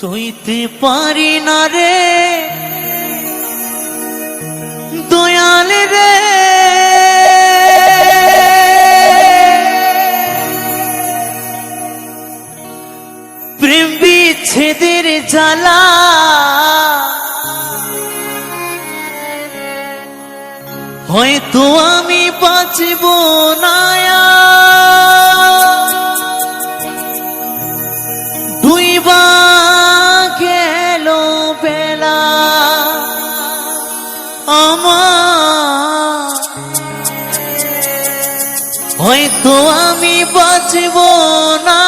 সইতে পারি না রে দয়াল রে, প্রেম বিচ্ছেদের জ্বালা হয়তো আমি বাঁচব না। ডুইবা গেল বেলা আমার, হয়তো আমি বাঁচব না।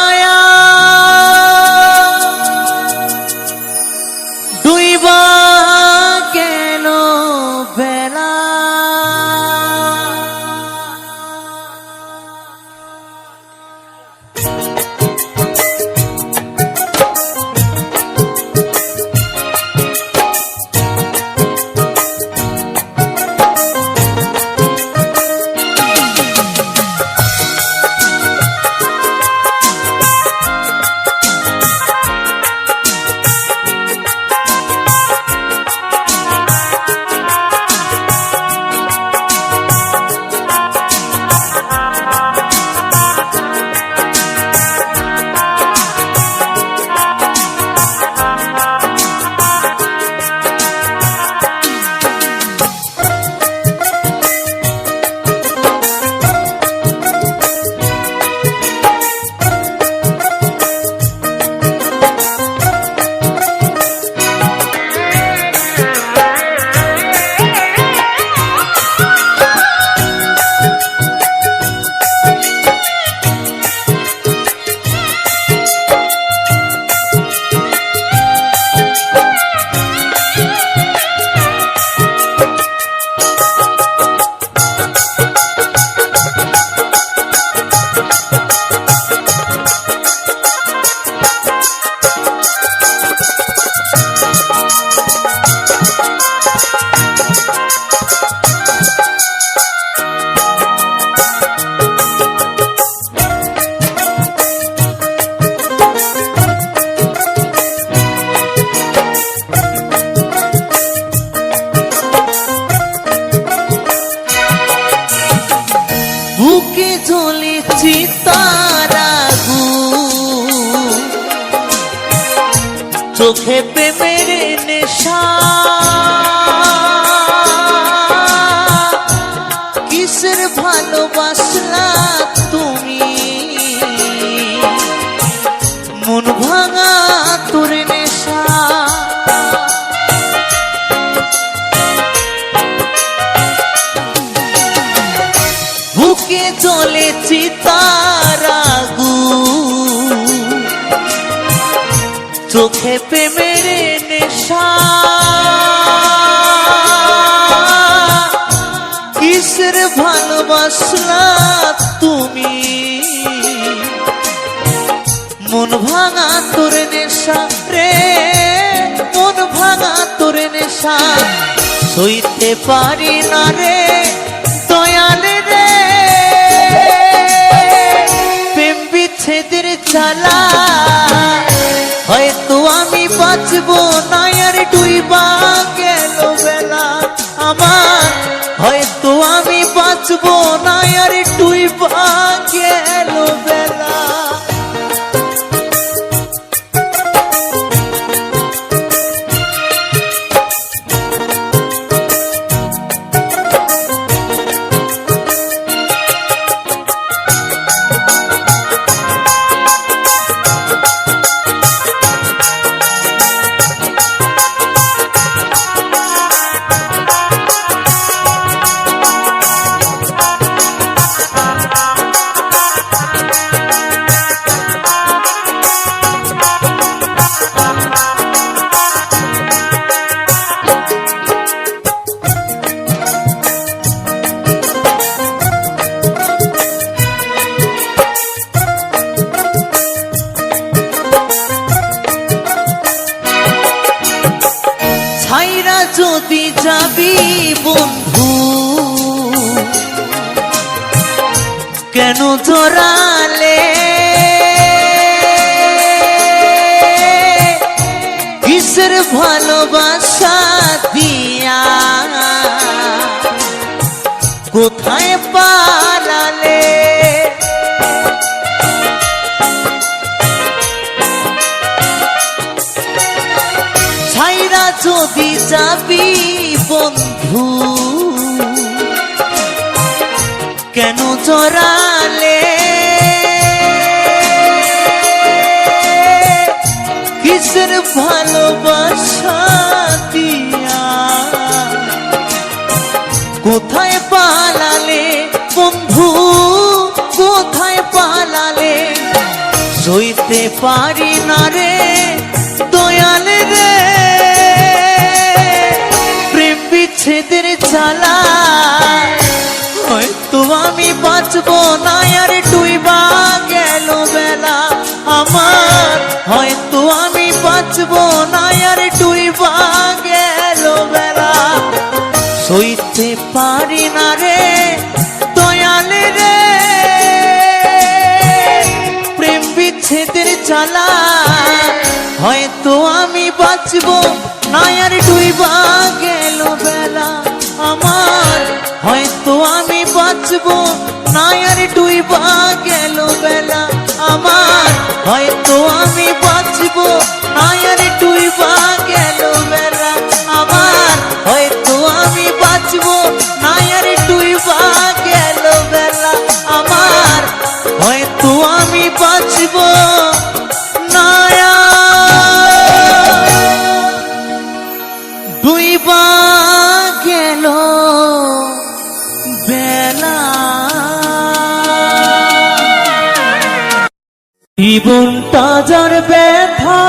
ডুইবা গেল বেলা, বুকে জ্বলেছি তার আগুন, চোখে প্রেমের নেশা, কিসের ভালোবাসলা তুমি, মন ভাঙা তোর নেশা। বুকে জ্বলেছি তার আগুন, চোখে প্রেমের নেশা, কিসের ভালোবাসলা তুমি, মন ভাঙা তোর নেশা রে, মন ভাঙা তোর নেশা। সইতে পারি না রে দয়াল রে, প্রেম বিচ্ছেদের জ্বালা হয়তো আমি বাঁচব না। আর ডুইবা গেল বেলা আমার, হয়তো আমি বাঁচব না। আর ডুইবা গেল বেলা, যদি যাবি বন্ধু কেন জড়ালে ভালোবাসা দিয়া কোথায় পালালে ছাইরা যদি যাবি বন্ধু কেন জড়ালে কিসের ভালোবাসা দিয়া কোথায় পালালে বন্ধু কোথায় পালালে সইতে পারি না রে দয়াল রে প্রেম বিচ্ছেদের জ্বালা হয়তো আমি বাঁচবো না আর ডুইবা গেল বেলা আমার হয়তো আমি বাঁচবো না আর ডুইবা গেল বেলা সইতে পারি না রে দয়াল রে প্রেম বিচ্ছেদের জ্বালা হয়তো আমি বাঁচবো না আর ডুইবা গেল বেলা আমার হয়তো আমি বাঁচবো না আর ডুইবা গেল বেলা আমার হয়তো আমি বাঁচবো না আর ডুইবা গেল বেলা আমার হয়তো আমি বাঁচবো না আর ডুইবা গেল বেলা আমার হয়তো আমি বাঁচবো না ডুইবা গেল বেলা জীবনটা যার ব্যথা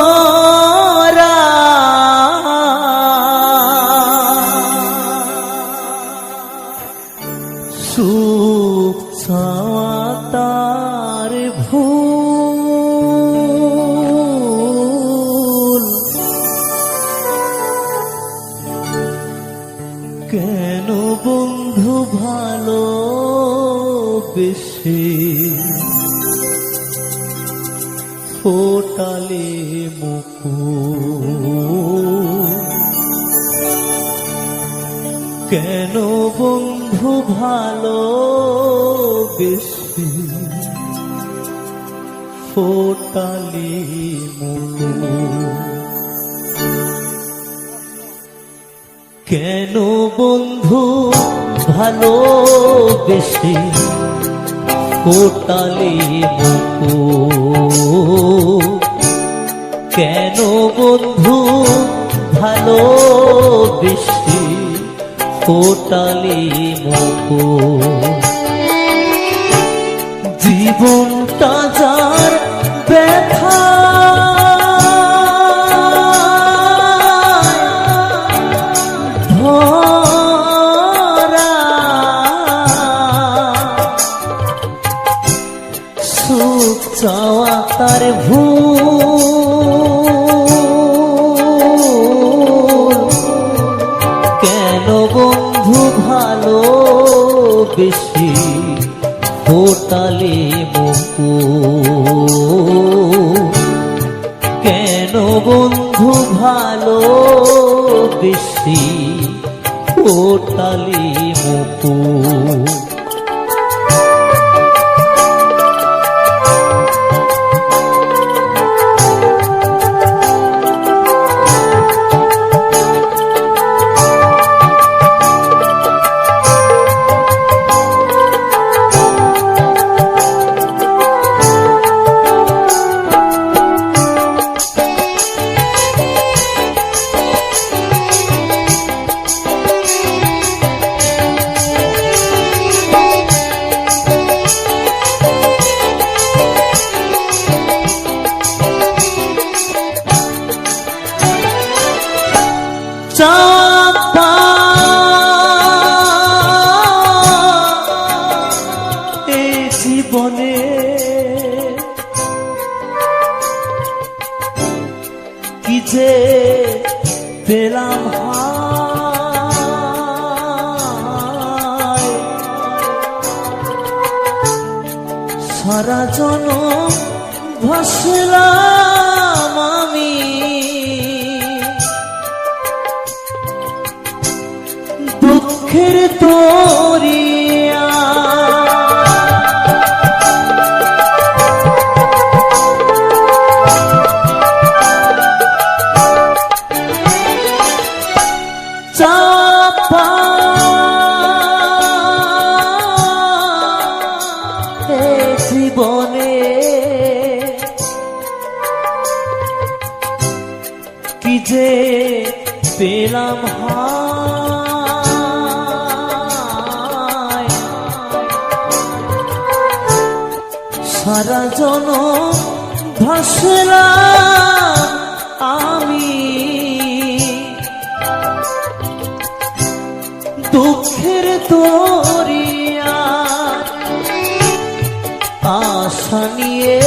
ভরা সুখ চাওয়া তার ভুল কেন বন্ধু ভালো বেশি ফোটালে মুকুল কেন বন্ধু ভালো বেশি ফোটালে মুকুল কেন বন্ধু ভালোবেসে ফোটালে মুকুল কেন বন্ধু ভালোবেসে ফোটালে মুকুল জীবনটা যার ব্যথা সুখ চাওয়া তার ভুল কেন বন্ধু ভালো বেশি ফোটালে মুকুল কেন বন্ধু ভালো বেশি ফোটালে মুকুল সারা জনম ভাসলাম আমি দুঃখের দরিয়া চাপা জীবনে কি যে পেলাম হায় সারা জনম ভাসলাম আমি দুঃখের দরিয়া আশা নিয়ে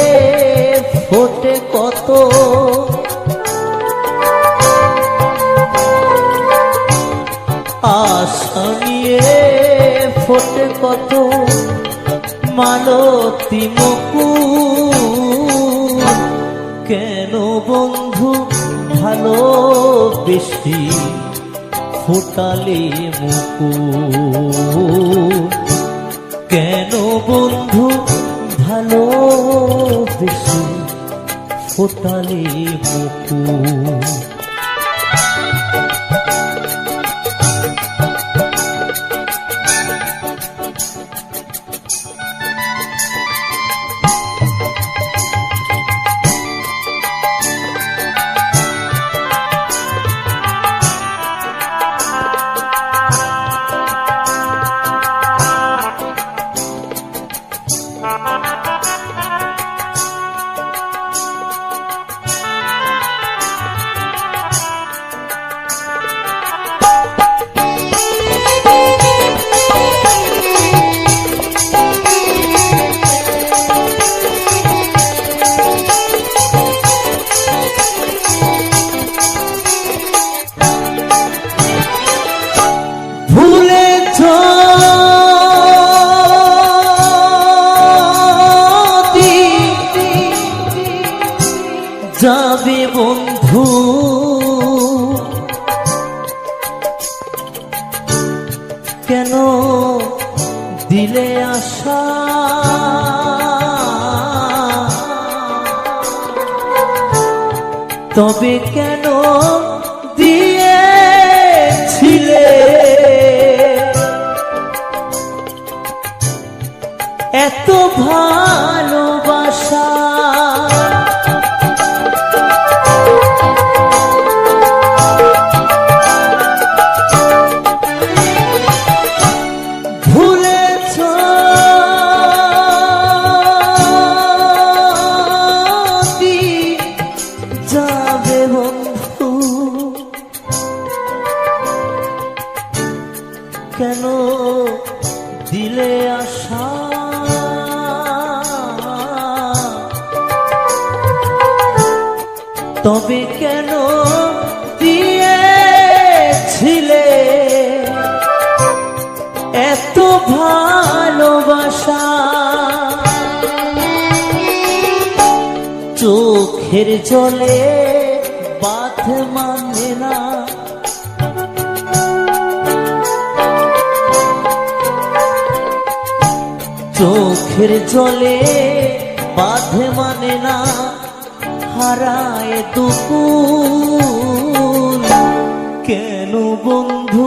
ফোটে কত আশা নিয়ে ফোটে কত মালতী মুকুল কেন বন্ধু ভালোবেসে ফোটালে মুকুল কেন বন্ধু ভালোবেসে ফোটালে মুকুল যাবে বন্ধু কেন দিলে আশা তবে কেন দিয়েছিলে এত ভালোবাসা যাবে বন্ধু কেন দিলে আশা তবে কেন দিয়েছিলে এত ভালোবাসা চোখের জলে বাঁধ মানে না চোখের জলে বাঁধ মানে না হারায় দুকুল কেন বন্ধু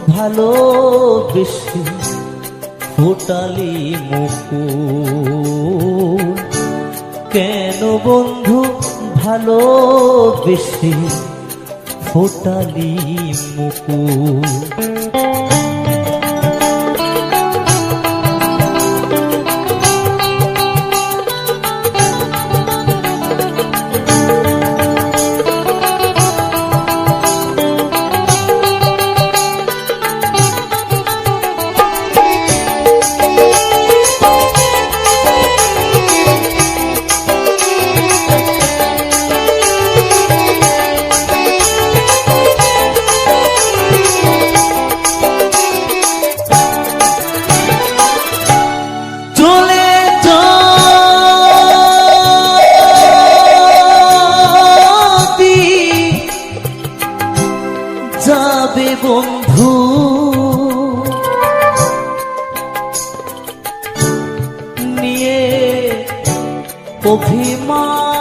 ভালোবেসে ফোটালি মুকুল কেন বন্ধু ভালোবেসে ফোটালি মুকুল অভিমান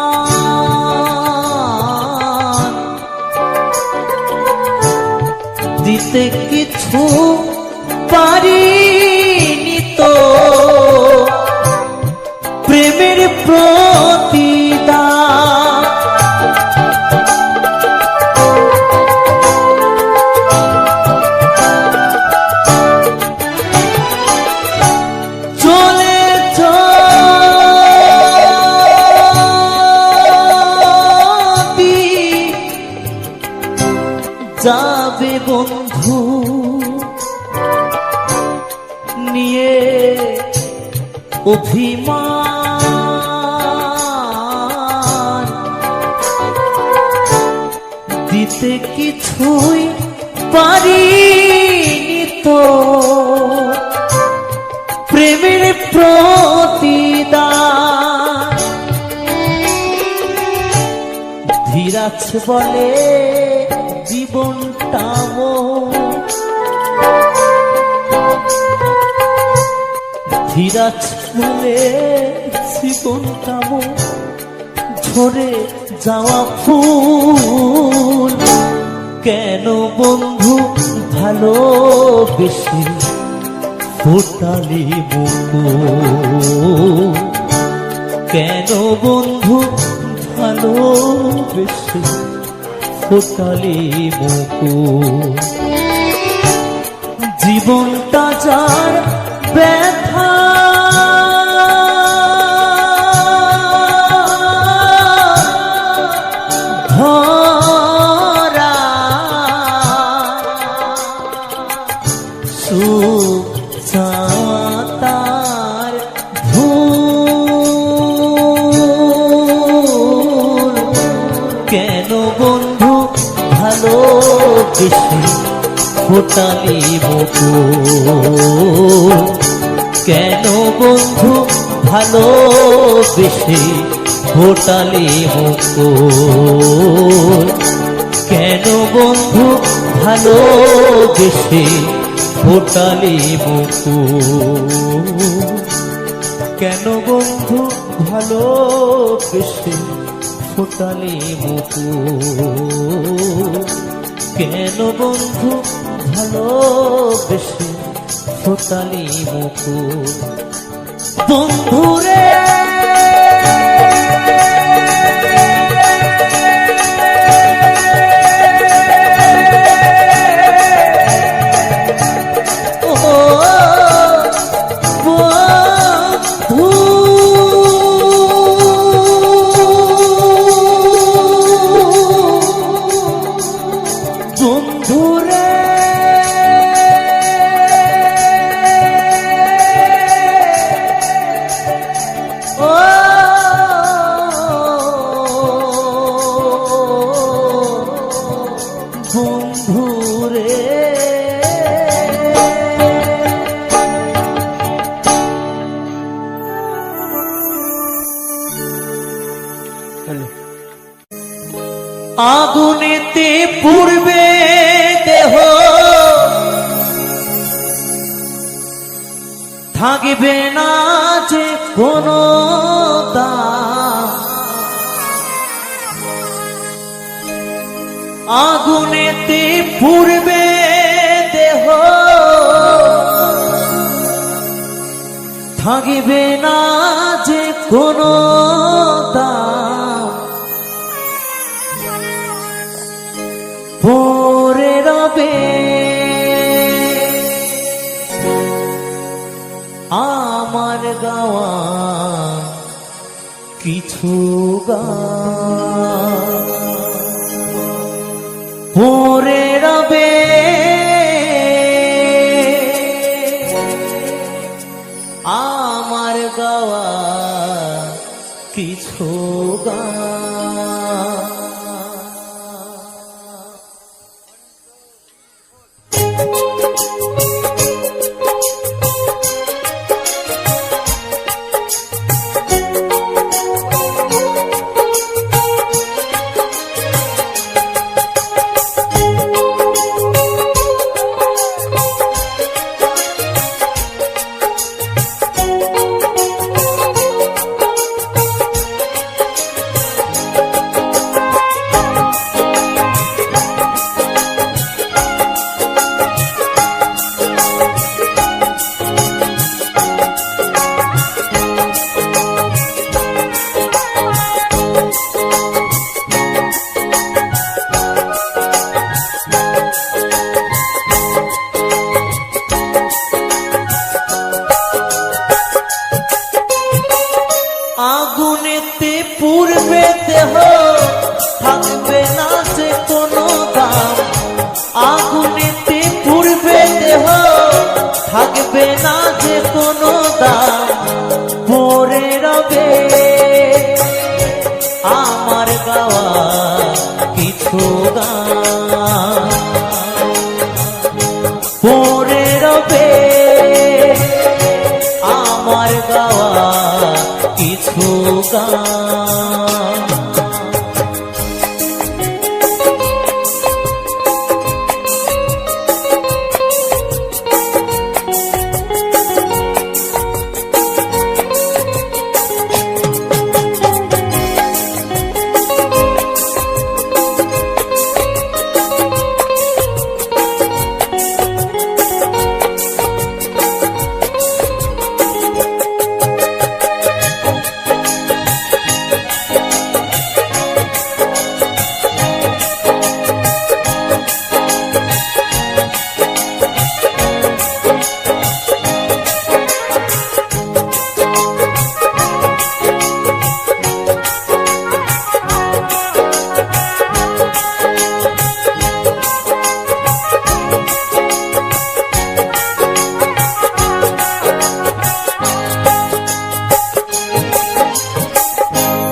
দিতে কিছু পারিনি তো প্রেমের প্রতিদান। চলে যদি যাবে বন্ধু নিয়ে অভিমান দিতে কিছুই পারিনি তো প্রেমের প্রতিদান। ধীরাজ বলে জীবনটা ধীরাজ বলে জীবনটা ঝরে যাওয়া ফুল। কেন বন্ধু ভালোবেসে ফোটালি মুকুল? কেন বন্ধু ভালোবেসে ফোটালি মুকুল? জীবনটা যার ব্যথা ধরা সুখ তার ভুল। কেন বন্ধু ভালোবেসে ফোটালি মুকুল? কেন বন্ধু ভালোবেসে ফোটালি মুকুল? কেন বন্ধু ভালোবেসে ফোটালি মুকুল? কেন বন্ধু ভালোবেসে ফোটালি মুকুল? কেন বন্ধু ভালোবেসে ফোটালি মুকুল? বন্ধুরে আগুনেতে পূর্বে দেহ থাকবে না যে কোনো দাম। আগুনেতে পূর্বে দেহ থাকবে না যে কোনো দাম। পরে রবে আমার গাওয়া কিছু গান। পরে রবে আমার গাওয়া কিছু গান। পুড়বে দেহ থাকবে না যে কোনো দাম আগুনেতে পুড়বে দেহ থাকবে না যে কোনো দাম পড়ে রবে আমার গাওয়া কিছু গান পড়ে রবে আমার গাওয়া কিছু গান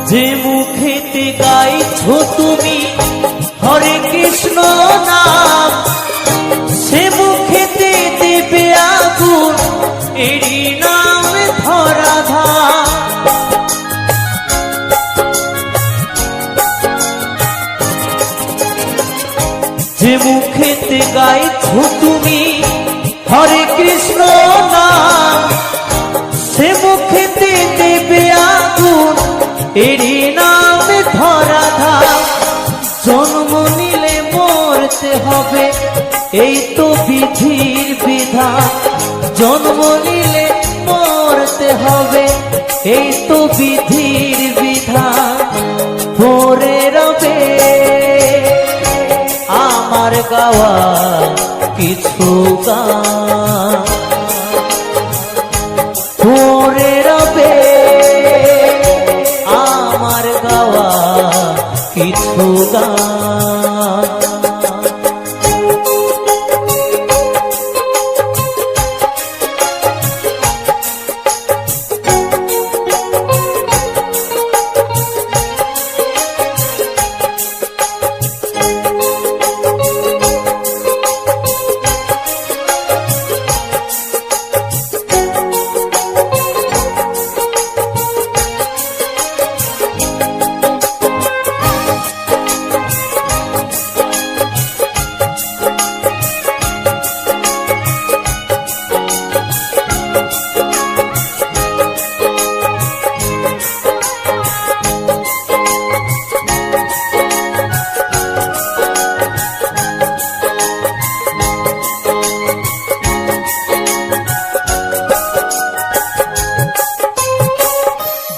যে মুখেতে গাইছো তুমি হরে কৃষ্ণ নাম সে মুখেতে দেবে আগুন এরই নাম ধরাধাম যে মুখেতে গাইছো তুমি হরে কৃষ্ণ নাম সে মুখেতে দেবে আগুন এরই নাম ধরাধাম জন্ম নিলে মরতে হবে এই তো বিধির বিধান জন্ম নিলে মরতে হবে এই তো বিধির বিধান পড়ে রবে আমার গাওয়া কিছু গান পড়ে রবে আমার গাওয়া কিছু গান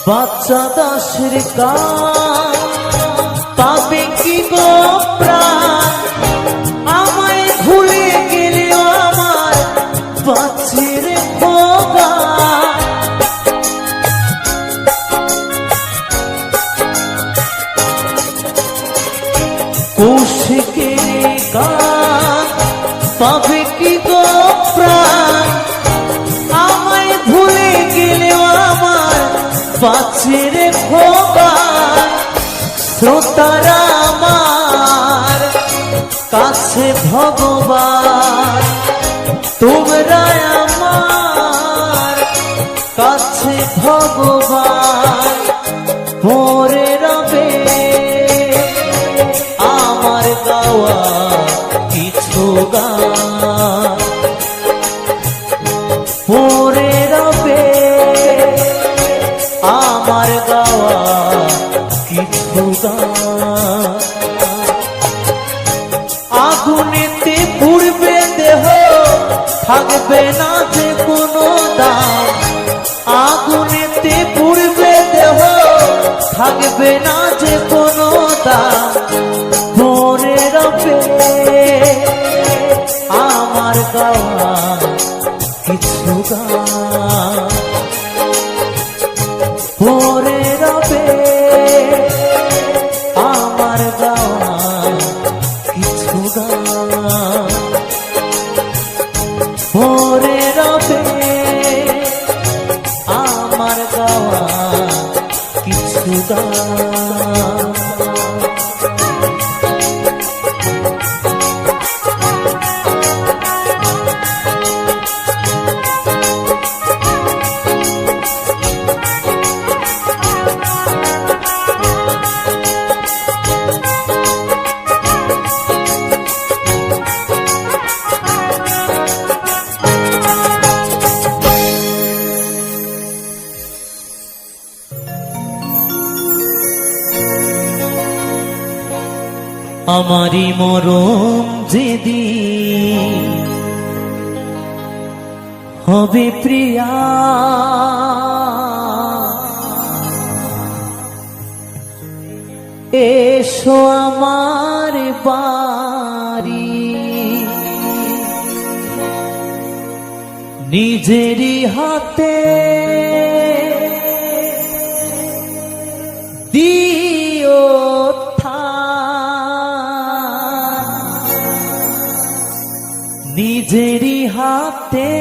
বাচ্চা দাসের গান পাবে কি গো প্রাণ আমায় ভুলে গেলেও আমার বাচ্চের ভোগা কৌশিকের গান পাবে কি গো প্রাণ আমায় ভুলে গেলেও আমার বাচ্চের ভোগা শ্রোতারা আমার কাছে ভগবান তোমরা আমার কাছে ভগবান পড়ে রবে আমার গাওয়া কিছু গান পড়ে রবে আমার গাওয়া কিছু গান আগুনেতে পুড়বে দেহ থাকবে না যে কোনো দাম আগুনেতে পুড়বে দেহ থাকবে না যে কোনো দাম পড়ে রবে আমার গাওয়া কিছু গান পড়ে রবে গান। আমারি মরণ যেদিন হবে প্রিয়া, এসো আমার বাড়ি, নিজেরই হাতে দিও নিজেরই হাতে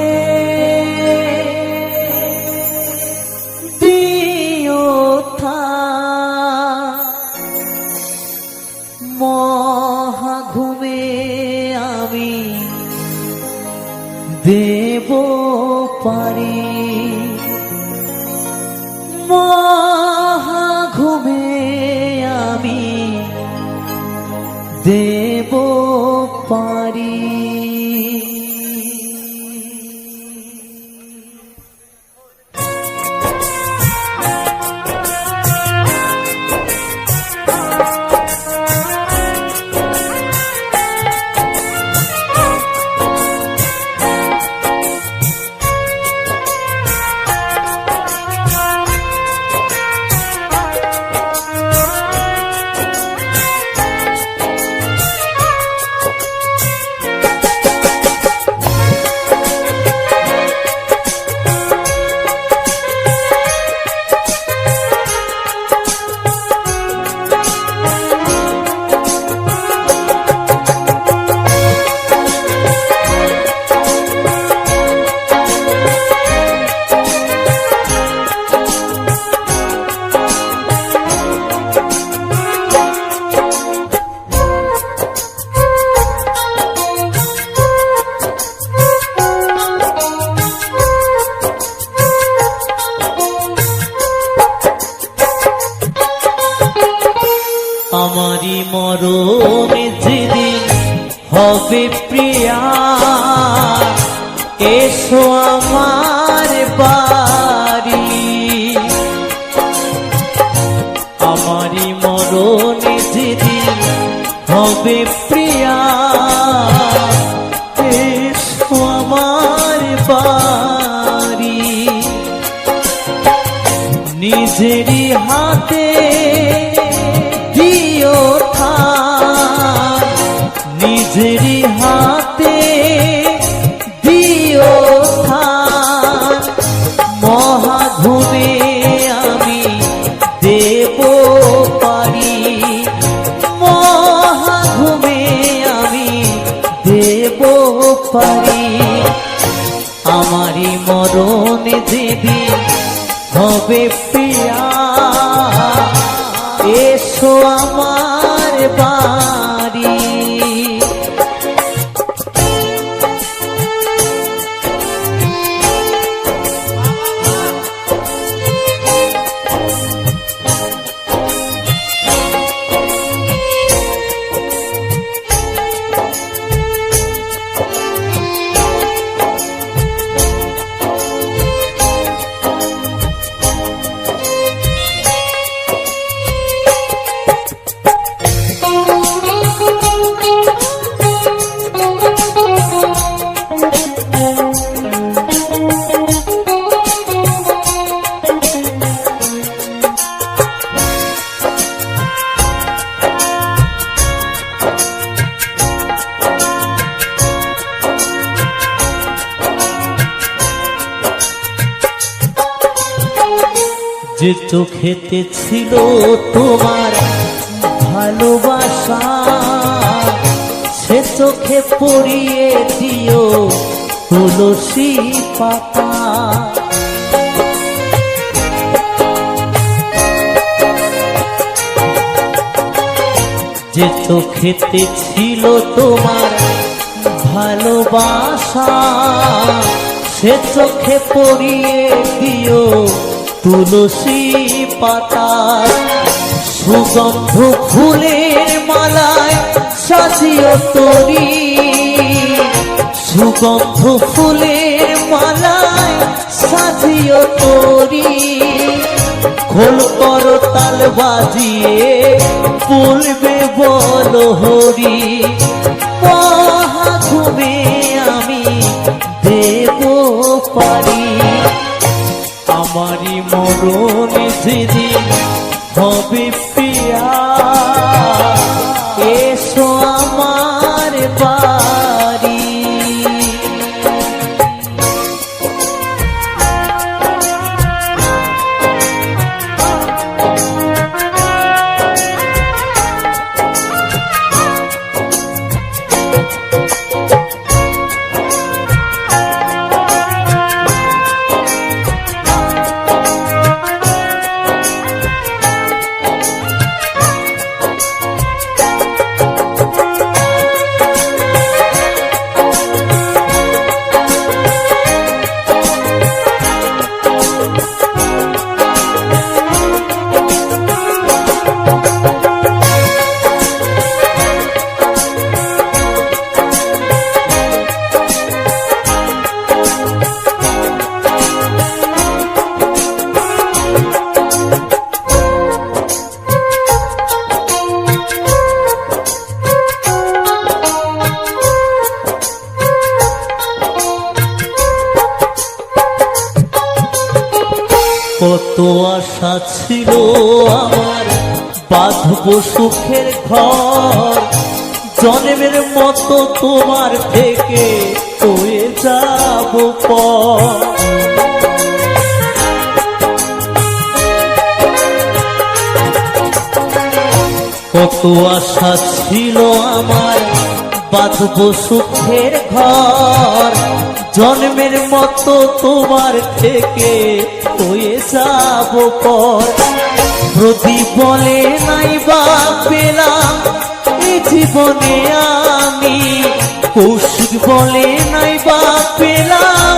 দিও মহা ঘুমে আমি দেব পারি, মহা ঘুমে আমি দেব পারি। আমারি মরণ যেদিন হবে প্রিয়া, এসো আমার বাড়ি, আমারি মরণ যেদিন হবে প্রিয়া, এসো আমার বাড়ি, নিজেরই হাতে দিও নিজেরই হাতে দিও মহা ঘুমে আমি দেব পারি, মহা ঘুমে আমি দেব পারি। আমারি মরণ যেদিন হবে প্রিয়া, এসো আমার বাড়ি। যে চোখেতে ছিল তোমার ভালোবাসা, সে চোখে পড়িয়ে দিও তুলসী পাতা। যে চোখেতে ছিল তোমার ভালোবাসা, সে চোখে পড়িয়ে দিও তুলসী পাতা। সুগন্ধ ফুলের মালায় সাজিও তরি, সুগন্ধ ফুলের মালায় সাজিও তরি। খোল করো তাল বাজিয়ে বলবে বলো হরি। মহাঘুমে আমি দেব পারি, আমারই মরণে যেদিন হবে প্রিয়া, এসো আমার বাড়ি। কত আশা ছিল আমার বাঁধব সুখের ঘর, জন্মের মতো তোমার থেকে হয়ে যাব পর। কত আশা ছিল আমার বাঁধব সুখের ঘর, জন্মের মতো তোমার থেকে হয়ে যাব পর। প্রদীপ বলে নাই বা পেলাম এই জীবনে আমি, কৌশিক বলে নাই বা পেলাম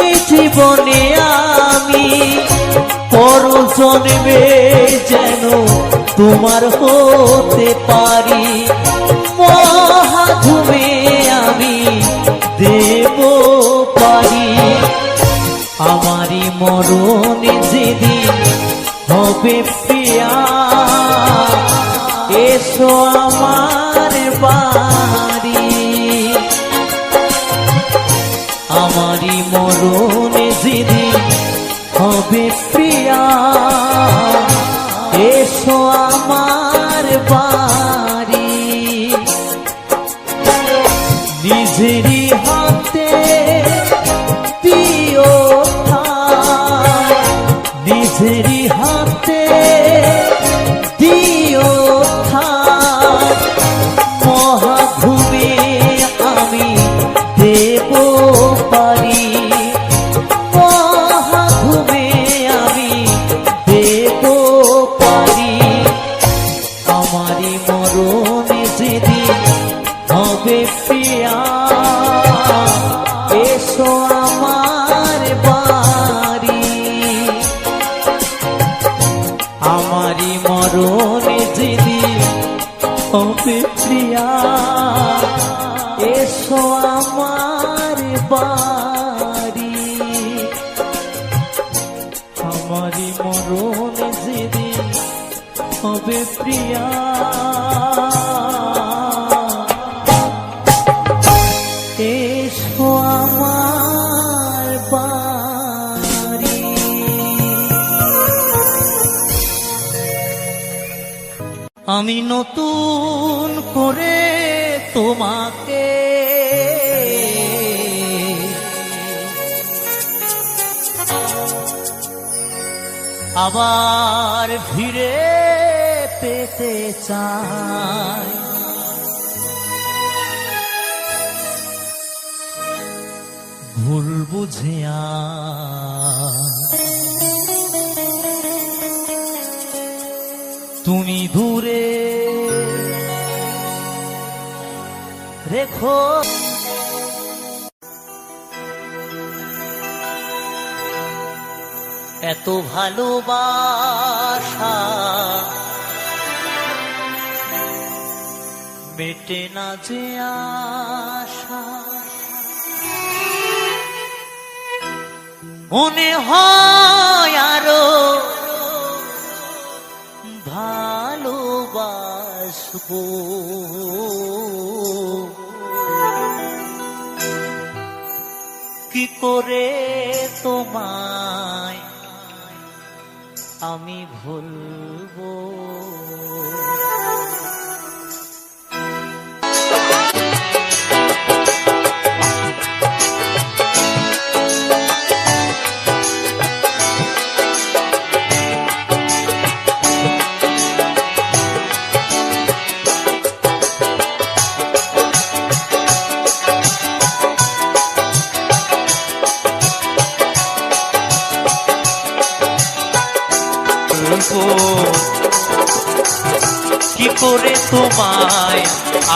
এই জীবনে আমি। পর জন্মে যেন তোমার হতে পারি, মহাঘুমে আমি দেব পারি। আমারই মরণে যেদিন হবে প্রিয়া, এসো আমার বাড়ি। আমারই মরণে যেদিন হবে প্রিয়া, এসো আমার বাড়ি। নিজেরই হাতে দিও ঠাই, নিজেরই হাতে দিও ঠাই। মহাঘুমে আমি দেব পারি, মহাঘুমে আমি দেব পারি। আমারই মরণে যেদিন হবে প্রিয়া, এসো আমার বাড়ি। আমারই মরণে যেদিন হবে প্রিয়া, এসো আমার বাড়ি। আমারই মরণে যেদিন হবে প্রিয়া, এসো আমার বাড়ি। আমি নতুন করে তোমাকে আবার ফিরে পেতে চাই। ভুল বুঝে তুমি দূরে রেখো। এত ভালোবাসা মেটে না যে আশা, মনে হয় আরো ভালোবাসবো। কি করে তোমায় আমি ভুলবো। কি করে তোমায়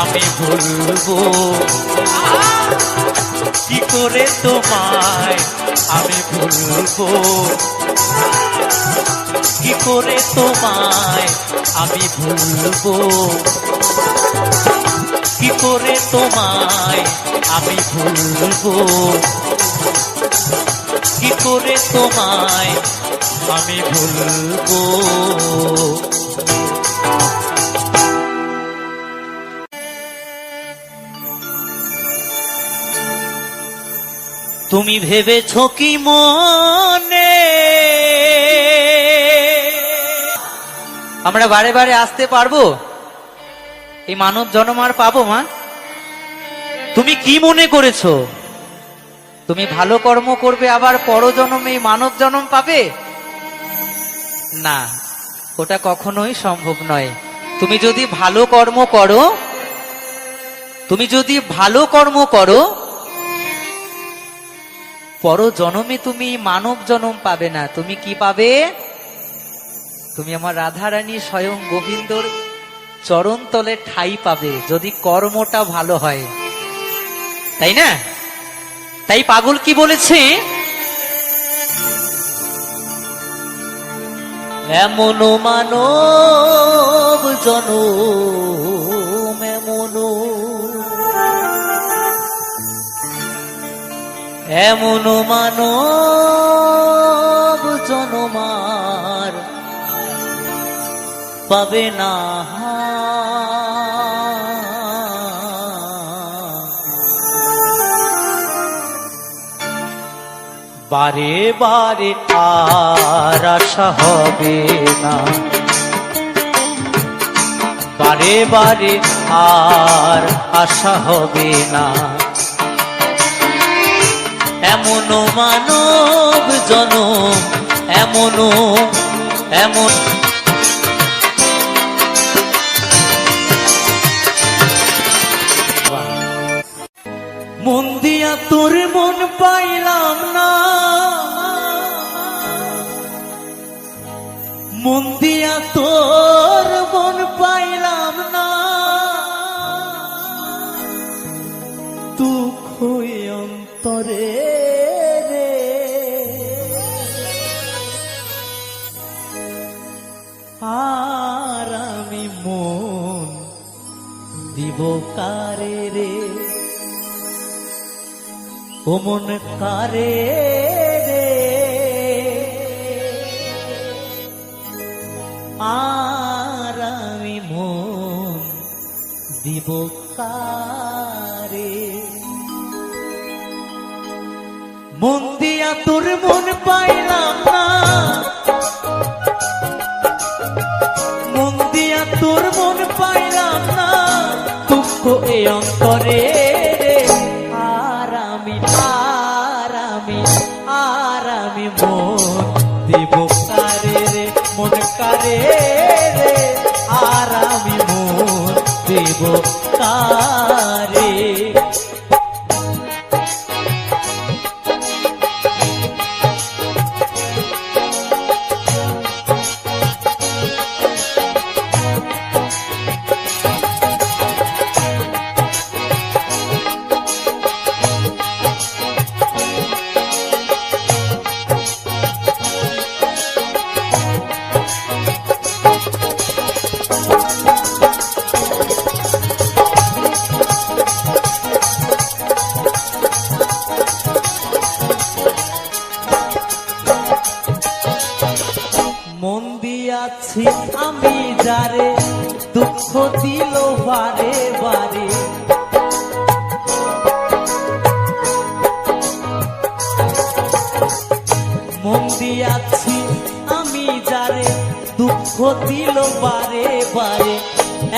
আমি ভুলবো, কি করে তোমায় আমি ভুলবো, কি করে তোমায় আমি ভুলবো, কি করে তোমায় আমি ভুলবো, কি করে তোমায় আমি ভুলবো। তুমি ভেবেছো কি মনে আমরা বারে বারে আসতে পারবো, এই মানব জন্ম আর পাবো? মা, তুমি কি মনে করেছো তুমি ভালো কর্ম করবে আবার পরজন্মে এই মানব জন্ম পাবে? না, ওটা কখনোই সম্ভব নয়। তুমি যদি ভালো কর্ম করো, তুমি যদি ভালো কর্ম করো, পরজন্মে তুমি মানব জন্ম পাবে না। তুমি কি পাবে? তুমি আমার রাধারানী স্বয়ং গোবিন্দর চরণ তলে ঠাই পাবে, যদি কর্মটা ভালো হয়, তাই না? তাই পাগল কি বলেছে? এমন মানব জনম, এমন মানব জনমার পাবে না। বারে বারে আর আশা হবে না, বারে বারে আর আশা হবে না। এমন মানব জনম, এমন এমন মন দিয়া তোর মন পাইলাম না, মন দিয়া তোর মন পাইলাম না, দুঃখ অন্তরে রে। আর আমি মন দিব কারে রে, ও মন কারে রে। আর আমি মন দিব কারে। মন দিয়া তোর মন পাইলাম না, মন দিয়া তোর মন পাইলাম না, দুঃখ এ অন্তরে রে। আর আমি মন দিব কারে রে, মন কারে রে। আর আমি মন দিব কারে। আছি আমি যারে দুঃখ দিল বারে বারে। মন দিয়াছি আমি যারে দুঃখ দিল বারে বারে,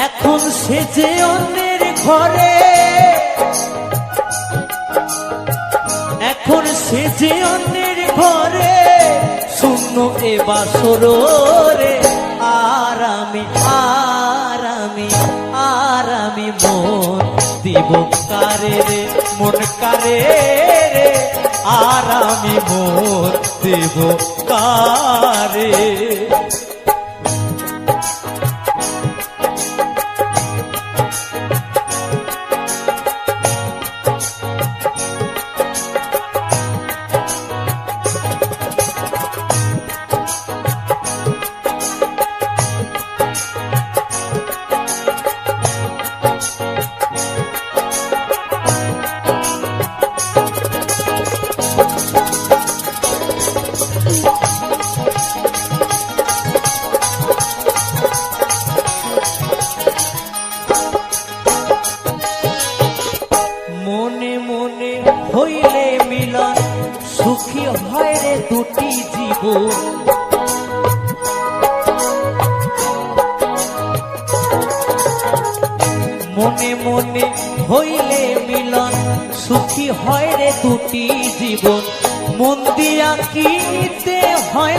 এখন সে যে অন্যের ঘরে, এখন সে যে অন্যের ঘরে, শূন্য এ বাসর রে। আর আমি মন দিব কারে রে, মন কারে রে, আর আমি মন দিব কারে। মনে মনে হইলে মিলন সুখী হয় রে দুটি জীবন। মনে মনে হইলে মিলন সুখী হয় রে দুটি জীবন। মন দিয়া কিনতে হয়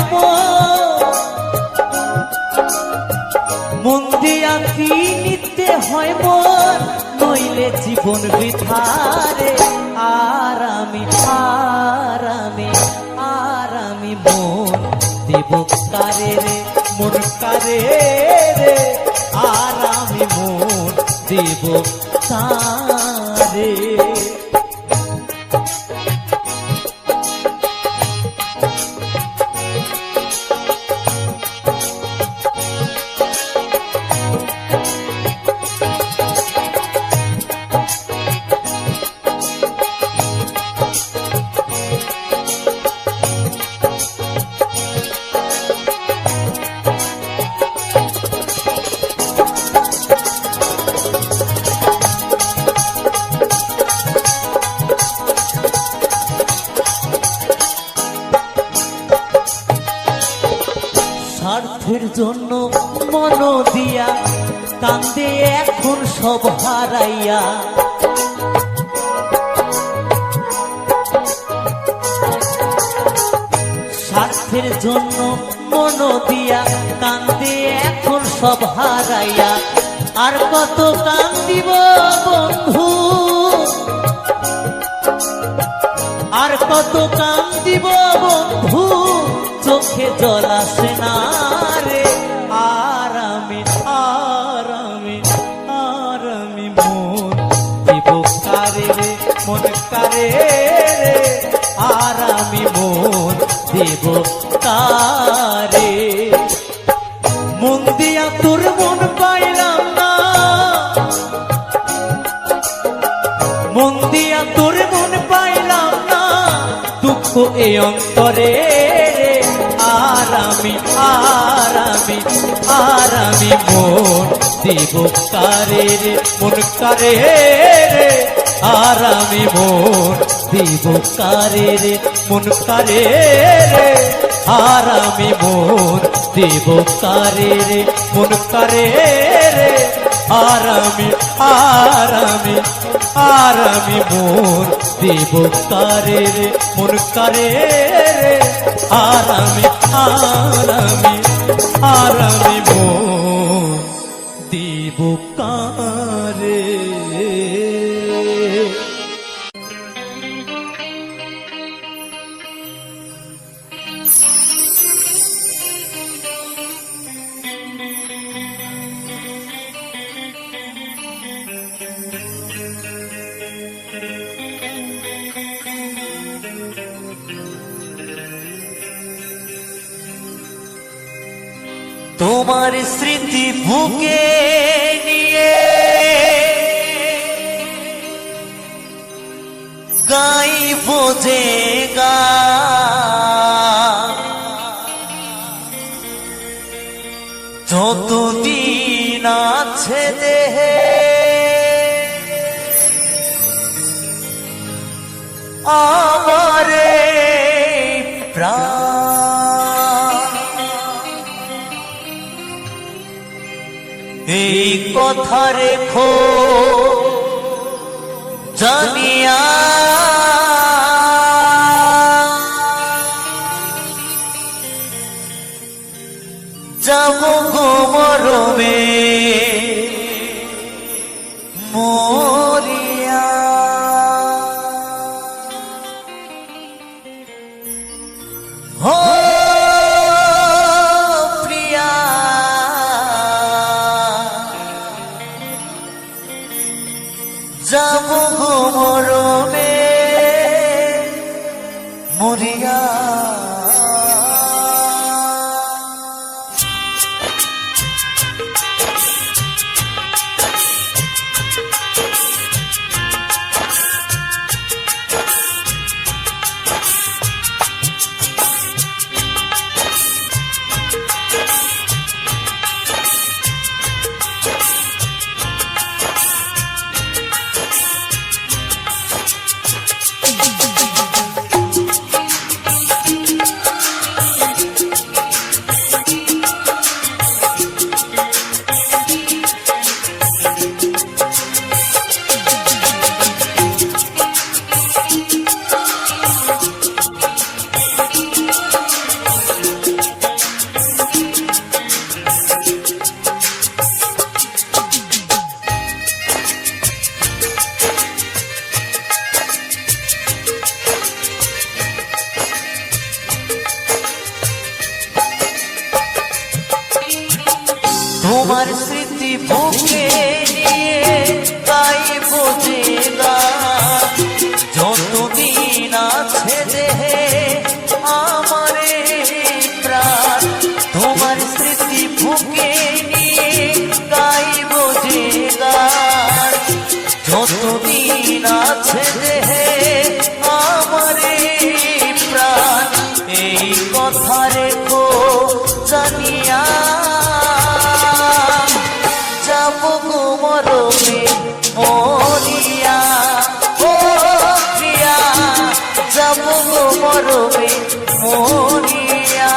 মন দিয়া কিনতে হয় মন, নইলে জীবন বৃথারে। আর আমি মন দেব কারে রে, মন কারে রে, আর আমি মন দেব কারে। স্বার্থের জন্য মন দিয়া কান্দে এখন সব হারাইয়া। স্বার্থের জন্য মন দিয়া কান্দে এখন সব হারাইয়া। আর কত কান্দিব বন্ধু, আর কত কান্দিব বন্ধু, চোখে জল আসে না রে। আর আমি মন দিব কারে রে, মন কারে রে, আর আমি মন দেব কারে। মন দিয়া তোর মন পাইলাম না, মন দিয়া তোর মন পাইলাম না, দুঃখ এই অন্তরে। আর আমি মন দিব কারে রে, মন কারে রে, আর আমি মন দিব কারে রে, মন কারে রে, আর আমি মন দিব কারে রে, মন কারে রে, আর আমি মন দিব কারে রে, মন কারে রে, আর আমি মন দিব কারে। তোমার স্মৃতি বুকে নিয়ে গাইব যে গান, যতদিন আছে দেহে আমারে প্রাণ, এই কথা রেখো জানিয়া, যাব গো মরমে মরিয়া। হো প্রিয়া, যাব গো মরমে মরিয়া। তোমার স্মৃতি বুকে নিয়ে গাইব যে গান, যতদিন আছে দেহে আমারে প্রাণ। তোমার স্মৃতি বুকে নিয়ে গাইব যে গান, যতদিন আছে দেহে আমারে প্রাণ। এই কথা রেখো জানিয়া, যাব গো মরমে মরিয়া। ও প্রিয়া, যাব গো মরমে মরিয়া।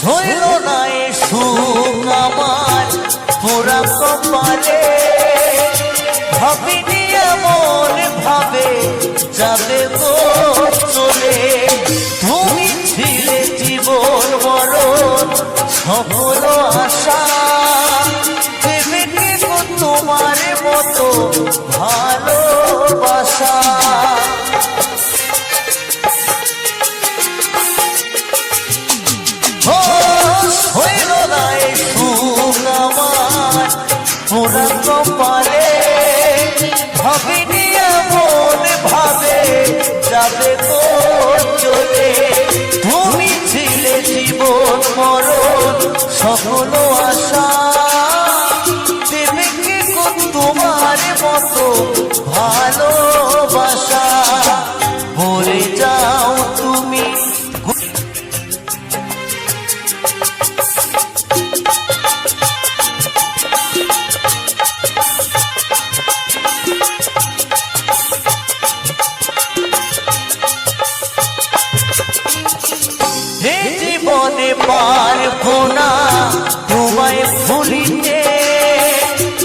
হইল না এ সুখ আমার পোড়া কপালে, ভাবিনি এমন ভাবে যাবে গো চলে। তুমি ছিলে জীবন মরণ সকল আশা, দেবে কে গো তোমার মতো ভালোবাসা। হইল না এই সুখ আমার পোড়া কপালে, ভাবিনি এমন ভাবে যাবে গো চলে। তুমি ছিলে জীবন মরণ সকল আশা, দেবে কে গো তোমার মতো ভালোবাসা। ভরে যাও তুমি জীবনে পারবো না তোমায় ভুলিতে,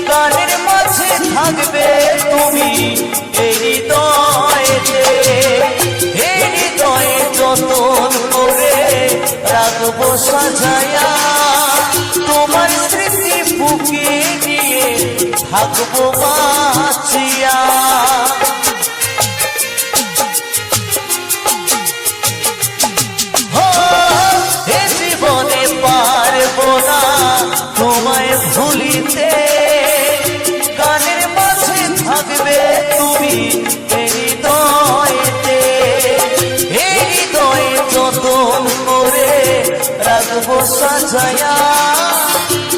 গানের মাঝে থাকবে তুমি এই হৃদয়েতে, এই হৃদয়ে থাকবো বাঁচিয়া। এ জীবনে পারবো না তোমায় ভুলিতে, গানের মাঝে থাকবে তুমি এই হৃদয়েতে। এই হৃদয়ে যতন করে রাখবো সাজায়া,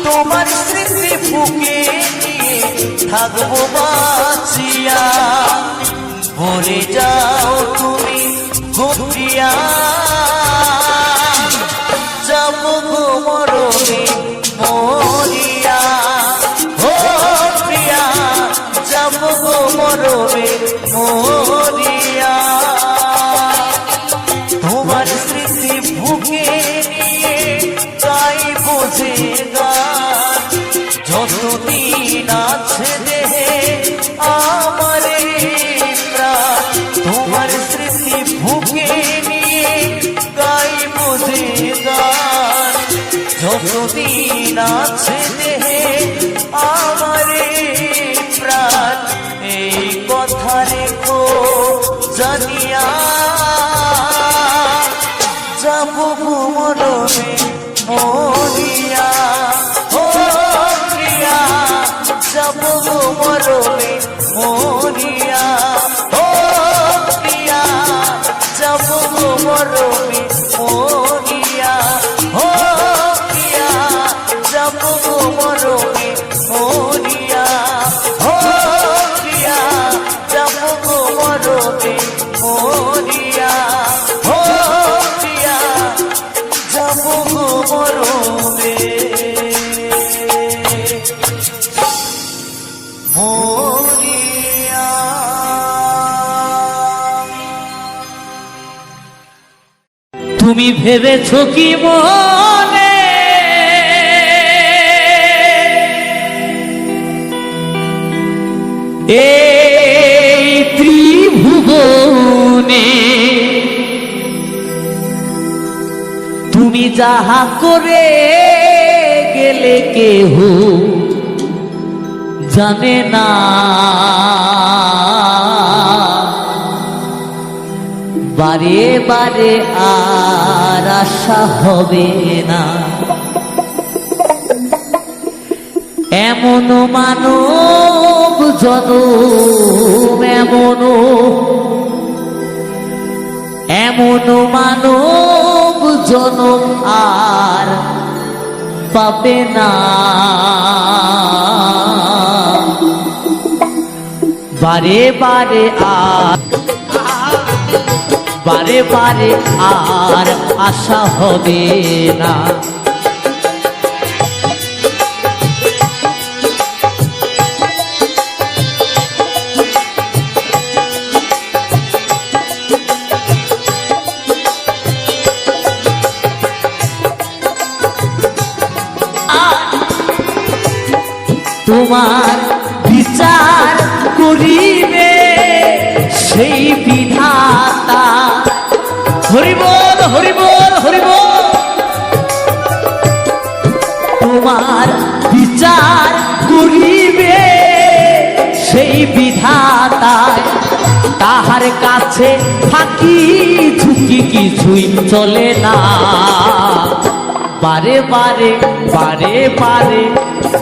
তোমার স্মৃতি বুকে নিয়ে থাকবো বাঁচিয়া। ভরে যাও তুমি ঘুরিয়া, যাবো গো মরণে মরিয়া। ও প্রিয়া, যাবো গো মরণে মরিয়া। তোমার স্মৃতি বুকে নিয়ে গাইবো যে গান, যতদিন আছে দেহে আমার এই প্রাণ। তোমার স্মৃতি বুকে নিয়ে গাইবো যে গান, যতদিন আছে দেহে আমার এই প্রাণ। এই কথা রেখো জানিয়া, যাবো মরণে মরিয়া। ও প্রিয়া, যাবো মরণে মরিয়া। ও প্রিয়া, যাবো মরণে মরিয়া। ও প্রিয়া, যাবো মরণে মরিয়া। ও প্রিয়া, যাবো মরণে মরিয়া। ও প্রিয়া, যাবো মরণে মরিয়া। তুমি ভেবেছ কি মনে এই ত্রিভুবনে তুমি যাহা করে গেলে কেহ জানে না, বারে বারে আর আশা হবে না। এমন মানব জনম, এমন মানব জনম আর পাবে না। বারে বারে আর, বারে বারে আর আশা হবে না। তোমার বিচার করিবে সেই বিধাতা। হরি বল, হরি বল, হরি বল। তোমার বিচার করিবে সেই বিধাতায়, তাহার কাছে ফাঁকি ঝুঁকি কিছুই চলে না। বারে বারে, বারে বারে,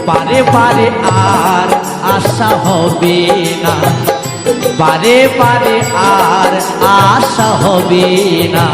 বারে বারে আর আশা হবে না। বারে বারে আর আশা হবে না।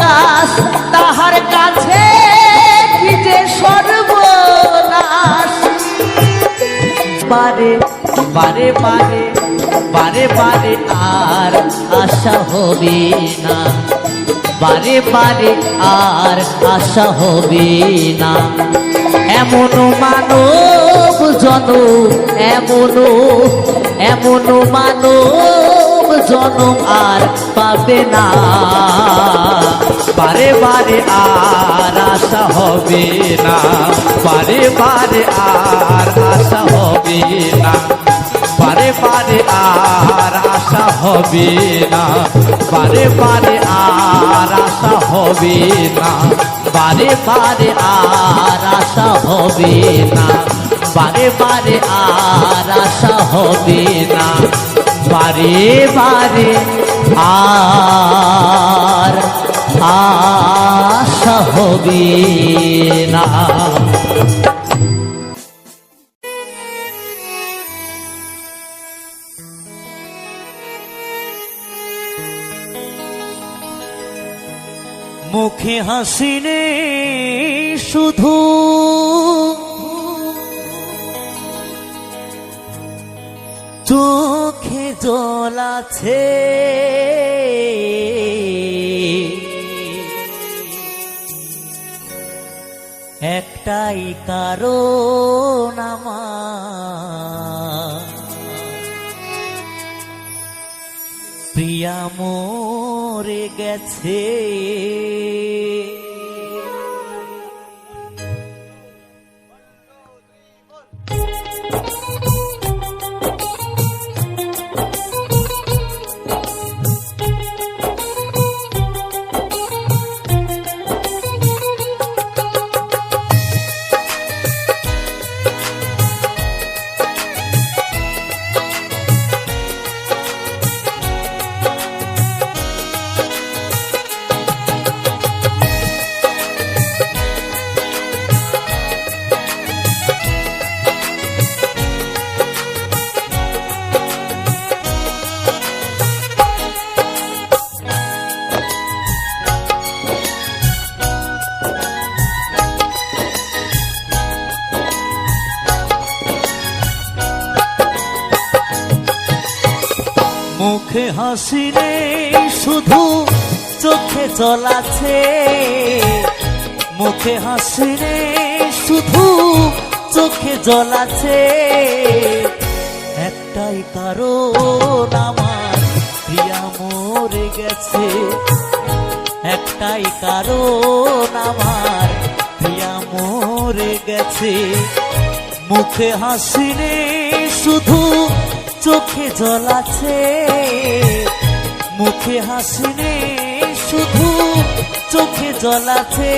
আকাশ তাহার কাছে কি যে সর্বনাশ। বারে বারে বারে বারে বারে আর আশা হবে না, বারে বারে আর আশা হবে না। এমন মানব জনম, এমন মানব জনম আর পাবে না। বারে বারে আর আশা হবে না, বারে বারে আর আশা হবে না, বারে বারে আর আশা হবে না, বারে বারে আর আশা হবে না, বারে বারে আর আশা হবে না, বারে বারে আর আশা হবে না, বারে বারে আর আশা হবে না। মুখে হাসি নেই শুধু, চোখে জল আছে, একটাই কারণ আমার প্রিয়া মরে গেছে। মুখে হাসি নেই শুধু, চোখে জল আছে, মুখে হাসি নেই শুধু, চোখে জল আছে, একটাই কারণ আমার প্রিয়া মরে গেছে, একটাই কারণ আমার প্রিয়া মরে গেছে। মুখে হাসি নেই শুধু, চোখে জল আছে, মুখে হাসি নেই শুধু, চোখে জল আছে,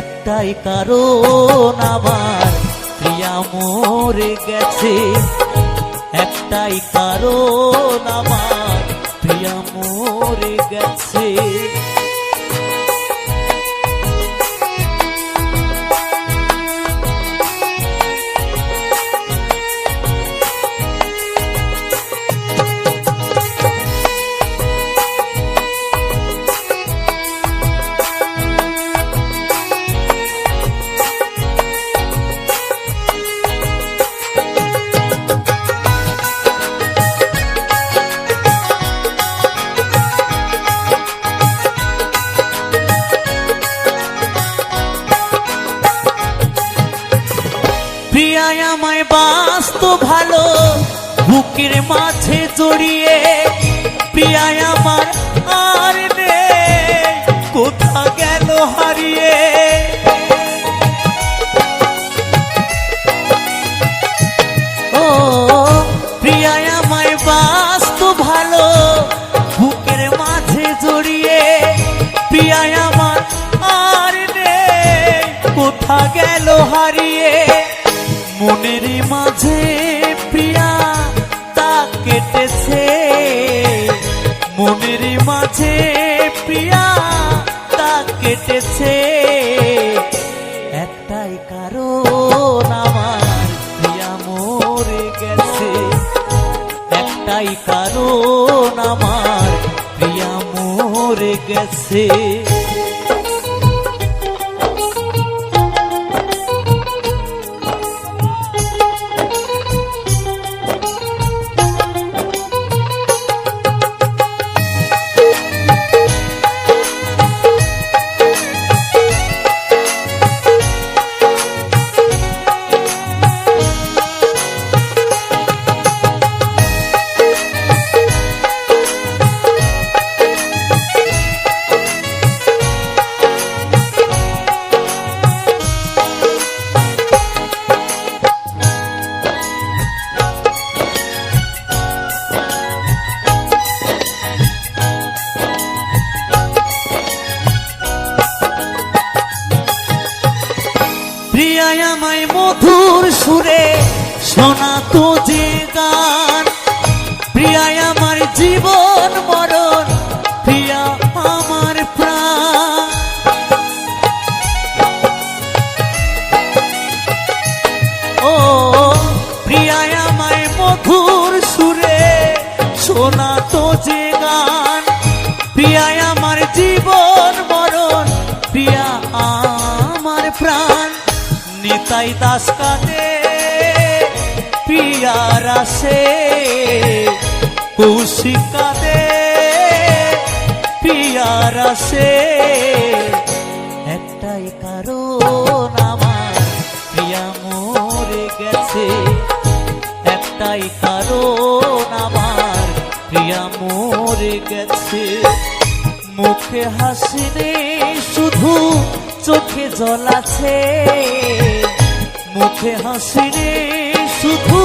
একটাই কারণ আমার প্রিয়া মরে গেছে, একটাই কারণ আমার প্রিয়া মরে গেছে। প্রিয়ায় আমায় বাস্ত ভালো, বুকের মাঝে জড়িয়ে, প্রিয়ায় আমার আর নেই, কোথা গেল হারিয়ে। ও প্রিয়ায় আমায় বাস্ত ভালো, বুকের মাঝে জড়িয়ে, প্রিয়ায় আমার আর নেই, কোথা গেল হারিয়ে। মনের মাঝে প্রিয়া তা কেটেছে, মনের মাঝে প্রিয়া তা কেটেছে, একটাই কারণ আমার প্রিয়া মরে গেছে, একটাই কারণ আমার প্রিয়া মরে গেছে। প্রিয়ায় আমায় মধুর সুরে শোনাতো যে গান, প্রিয়ায় আমার জীবন মরণ, প্রিয়া আমার প্রাণ। ও প্রিয়ায় আমায় মধুর সুরে শোনাতো যে গান, প্রিয়ায় আমার জীবন মরণ, প্রিয়া আমার প্রাণ। নিতাই দাস কাঁদে প্রিয়ার আসে, কৌশিক কাঁদে প্রিয়ার আসে। একটাই কারণ আমার প্রিয়া মরে গেছে, একটাই কারণ আমার প্রিয়া মরে গেছে। মুখে হাসি নেই শুধু চোখে জল আছে, মুখে হাসি নেই শুধু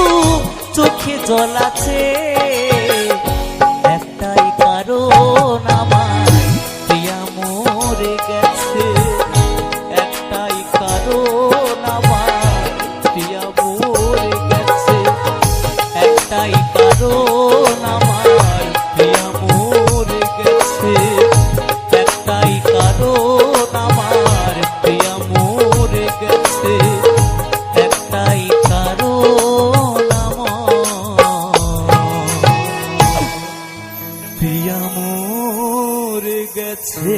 চোখে জল আছে। একটাই কারণ আমার প্রিয়া মরে গেছে, একটাই কারণ আমার প্রিয়া মরে গেছে, একটাই কারণ আমার প্রিয়া মরে গেছে, একটাই কারণ আমার প্রিয়া মরে গেছে, একটাই কারণ আমার প্রিয়া মরে গেছে।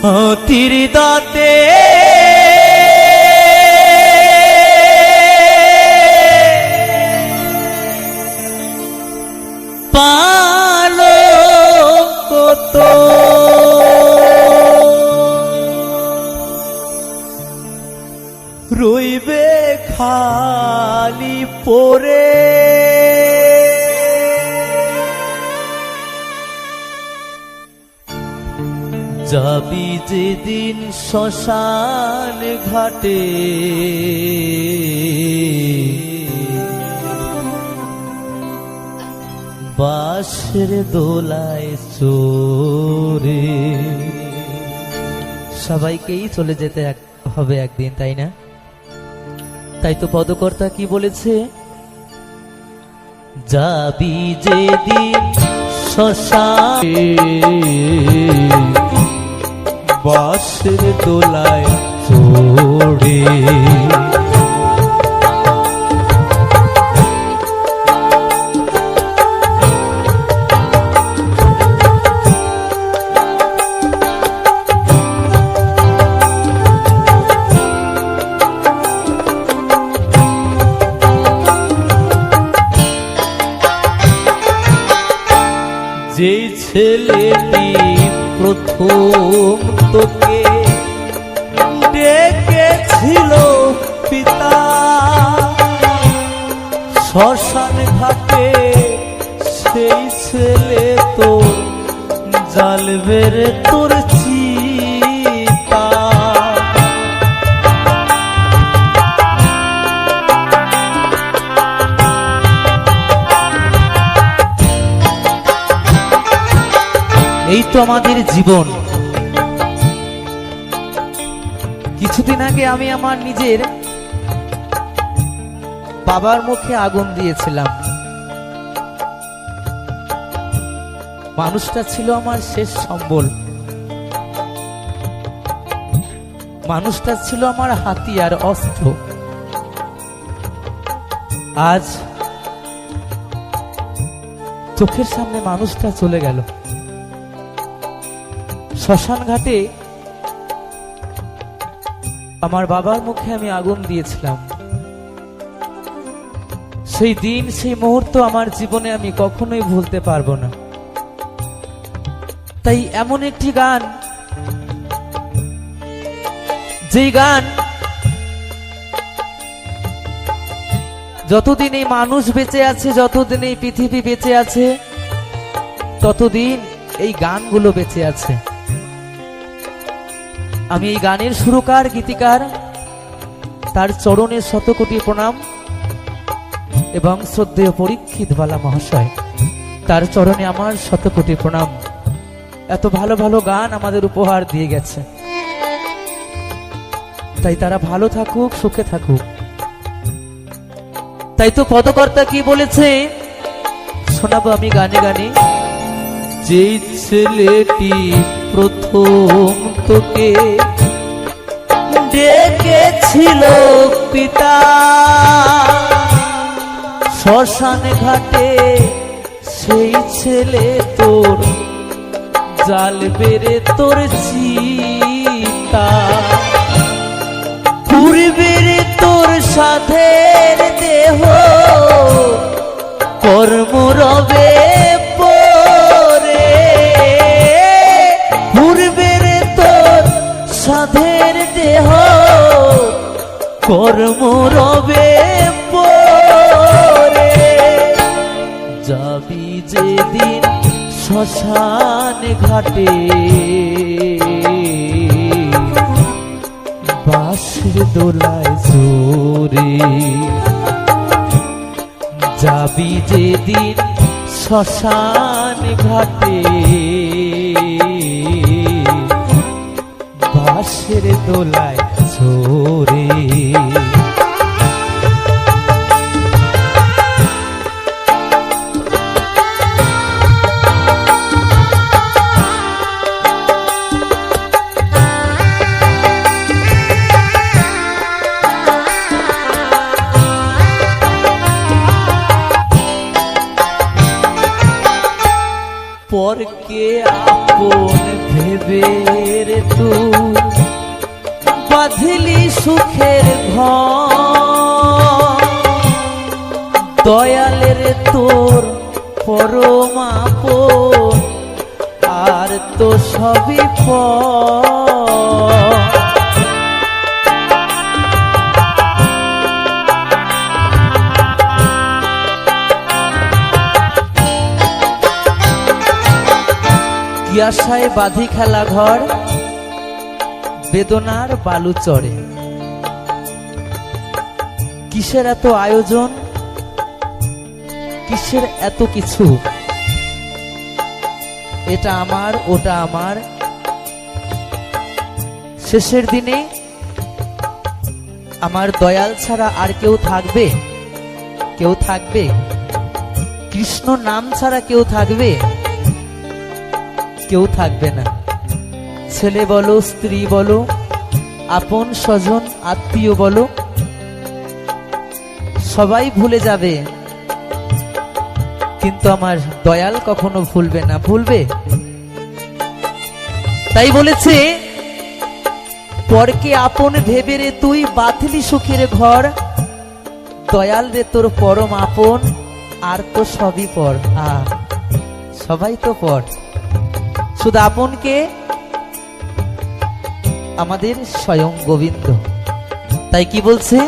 হাতির দাঁতে পালঙ্ক তো রইবে খালি পড়ে, যাবি যেদিন শ্মশান ঘাটে, বাঁশের দোলায় চড়ে। সবাইকেই চলে যেতে হবে একদিন, তাই না? তাই তো পদকর্তা কি বলেছে, যাবি যেদিন শ্মশানে, বাঁশের দোলায় চড়ে। যেই ছেলেটি প্রথম তোকে ডেকেছিল পিতা, শ্মশান ঘাটে সেই ছেলে তো জ্বালবে রে তোর চিতা। এই তো আমাদের জীবন। কিছুদিন আগে আমি আমার নিজের বাবার মুখে আগুন দিয়েছিলাম। মানুষটা ছিল আমার শেষ সম্বল, মানুষটা ছিল আমার হাতিয়ার, অস্ত্র। আজ চোখের সামনে মানুষটা চলে গেল। শ্মশান ঘাটে আমার বাবার মুখে আমি আগুন দিয়েছিলাম। সেই দিন, সেই মুহূর্ত আমার জীবনে আমি কখনোই ভুলতে পারবো না। তাই এমন একটি গান, যেই গান যতদিন এই মানুষ বেঁচে আছে, যতদিন এই পৃথিবী বেঁচে আছে, ততদিন এই গানগুলো বেঁচে আছে। আমি এই গানের সুরকার, গীতিকার, তার চরণে শতকোটি প্রণাম এবং শ্রদ্ধেয় পরীক্ষিত বালা মহাশয়, তার চরণে আমার শতকোটি প্রণাম। এত ভালো ভালো গান আমাদের উপহার দিয়ে গেছে, তাই তারা ভালো থাকুক, সুখে থাকুক। তাই তো পদকর্তা কি বলেছে শোনাবো আমি গানে গানে। যেই ছেলেটি প্রথম তোকে ডেকেছিল পিতা শ্মশান ঘাটে, সেই ছেলে তোর জাল বেড়ে তোর চিতা, পূর্বের তোর সাধের দেহ কর্ম রবে পরে, পূর্বের তোর সাধের দেহ কর্ম রবে পরে, যাবি যেদিন শ্মশান ঘাটে বাঁশের দোলায় জোরে, যাবি যেদিন শ্মশান ঘাটে বাঁশের দোলায় জোরে। পরকে আপন ভেবে রে তুই বাঁধলি সুখের ঘর, দয়ালের তোর পরম আপন আর তো সবই পর। কি আশায় বাঁধি খেলা ঘর, বেদনার বালু চড়ে, কিসের এত আয়োজন, কিসের এত কিছু, এটা আমার ওটা আমার। শেষের দিনে আমার দয়াল ছাড়া আর কেউ থাকবে? কেউ থাকবে? কৃষ্ণ নাম ছাড়া কেউ থাকবে? কেউ থাকবে না। ছেলে বলো, স্ত্রী বলো, আপন স্বজন আত্মীয় বলো, সবাই ভুলে যাবে, কিন্তু আমার দয়াল কখনো ভুলবে না। ভুলবে? তাই বলেছে পরকে আপন ভেবে রে তুই বাঁধলি সুখের ঘর, দয়াল রে তোর পরম আপন আর তো সবই পর। সবাই তো পর, শুধু আপনকে আমাদের স্বয়ং গোবিন্দ। তাই কি বলছে?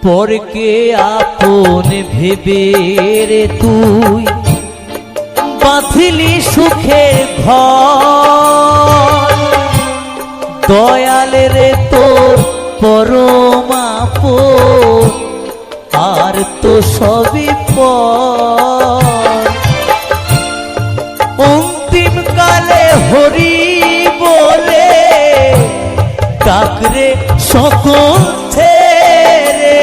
পরকে আপন ভেবে রে তুই বাঁধলি সুখের ঘর, দয়ালের তোর পরম আপন আর তো সবই পর। অন্তিম কালে হরি বলে ডাকরে সকল ছেড়ে,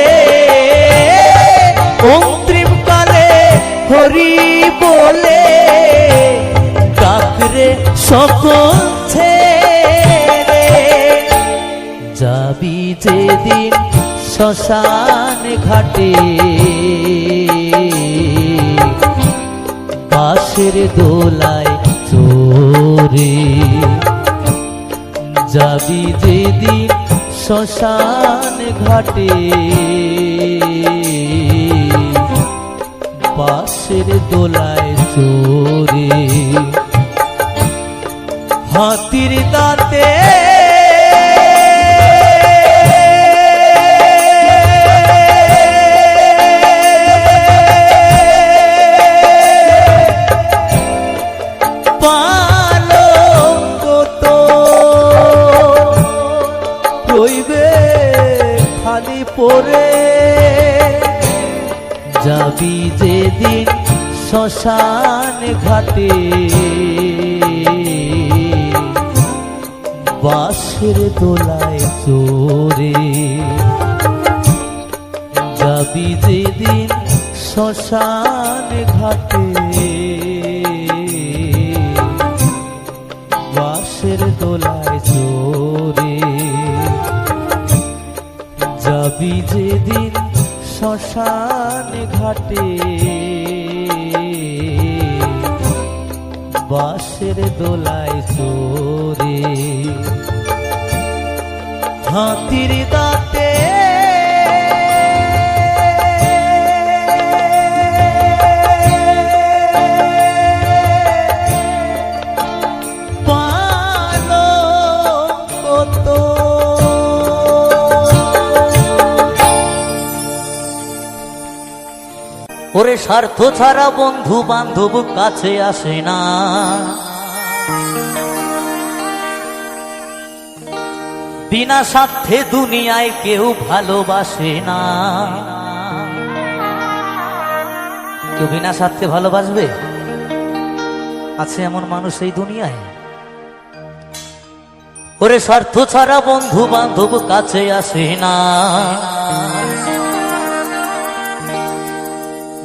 অন্তিম কালে হরি বলে ডাকরে সকল ছেড়ে, যাবি যেদিন শ্মশান ঘাটে বাঁশের দোলায় চোরে যাবি যেদিন শ্মশান ঘাটে বাঁশের দোলায় চোরে হাতির দাঁতে পালঙ্ক তো রইবে খালি পড়ে যাবি যেদিন শ্মশান ঘাটে বাঁশের দোলায় চোরে যাবি যেদিন শ্মশান ঘাটে বাঁশের দোলায় চোরে যাবি যেদিন শ্মশান ঘাটে বাঁশের দোলায় চোরে হাতির দাঁতে পালঙ্ক তো ওরে স্বার্থ ছাড়া বন্ধু বান্ধব কাছে আসে না, বিনা স্বার্থে দুনিয়ায় কেউ ভালোবাসে না। কেউ বিনা স্বার্থে ভালোবাসবে? আছে এমন মানুষ এই দুনিয়ায়? ওরে স্বার্থ ছাড়া বন্ধু বান্ধব কাছে আসে না,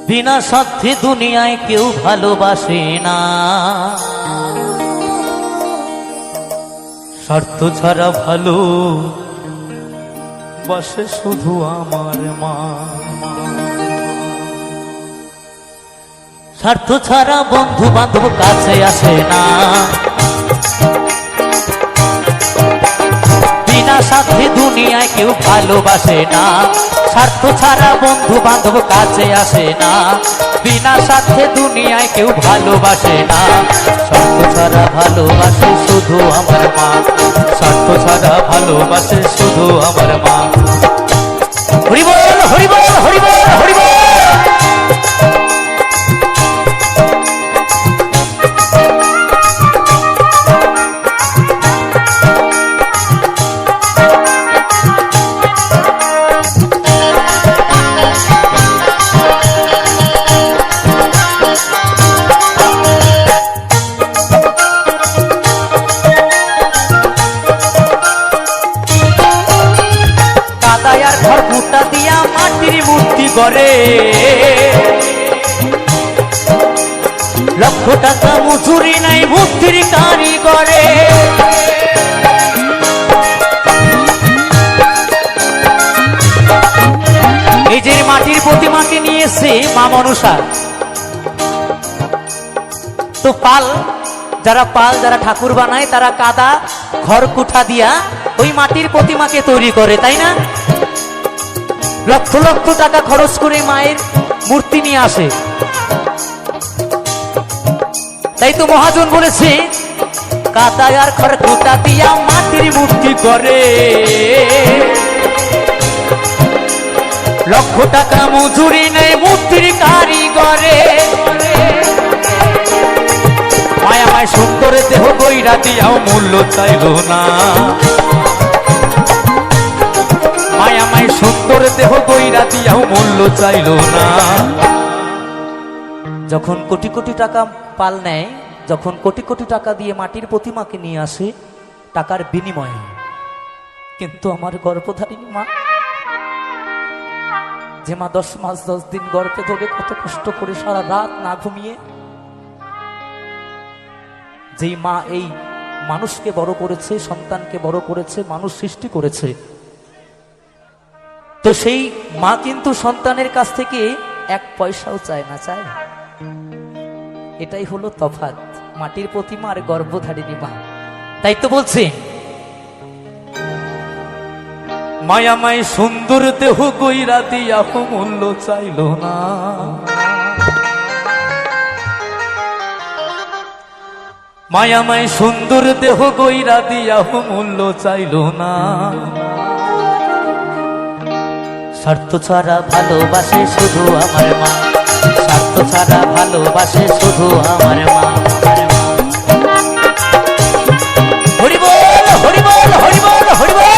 বিনা স্বার্থে দুনিয়ায় কেউ ভালোবাসে না। স্বার্থ ছাড়া ভালো বাসে শুধু আমার মা। স্বার্থ ছাড়া বন্ধু বান্ধব কাছে আসে না, বিনা স্বার্থে দুনিয়ায় কেউ ভালোবাসে না। স্বার্থ ছাড়া বন্ধু বান্ধব কাছে আসে না, বিনা স্বার্থে দুনিয়ায় কেউ ভালোবাসে না। স্বার্থ ছাড়া ভালোবাসে শুধু আমার মা, স্বার্থ ছাড়া ভালোবাসে শুধু আমার মা। হরি বল হরি বল হরি বল হরি বল। ঘর ফুটা দিয়া মাটির মূর্তি করে, লক্ষ টাকা মজুরি নাই মূর্তির কারিগরে। এই যে মাটির প্রতিমাকে নিয়েছে মা মনসা, তো যারা ঠাকুর বানায় তারা কাদা খড়কুটা দিয়া ওই মাটির প্রতিমাকে তৈরি করে, তাই না? লক্ষ লক্ষ টাকা খরচ করে মায়ের মূর্তি নিয়ে আসে। তাই তো মহাজন বলেছে কাদা আর খড়কুটা দিয়া মাটির মূর্তি করে, লক্ষ টাকা মজুরি নেই মূর্তির কারিগরে। মায়া মায় সুন্দর দেহ বইরা দিয়াও মূল্য চাইল না, মায়া মায় সুন্দর দেহ বইরা দিয়াও মূল্য চাইল না। যখন কোটি কোটি টাকা পাল নেয়, যখন কোটি কোটি টাকা দিয়ে মাটির প্রতিমাকে নিয়ে আসে টাকার বিনিময়ে, কিন্তু আমার গর্ভধারিণী মা, যে মা 10 মাস 10 দিন গর্ভে ধরে কত কষ্ট করে সারা রাত না ঘুমিয়ে, যেই মা এই মানুষকে বড় করেছে, সন্তানকে বড় করেছে, মানুষ সৃষ্টি করেছে, তো সেই মা কিন্তু সন্তানের কাছ থেকে এক পয়সাও চায় না, চায় না। এটাই হলো তফাৎ মাটির প্রতিমা আর গর্ভধারিণী মা। তাই তো বলছে, মায়ামাই সুন্দর দেহ কইরা দিয়া মূল্য চাইল না। মায়ামাই সুন্দর দেহ কইরা দিয়া মূল্য চাইল না। স্বার্থ ছাড়া ভালোবাসে শুধু আমার মা, স্বার্থ ছাড়া ভালোবাসে শুধু আমার মা। হরি বল, হরি বল, হরি বল, হরি বল।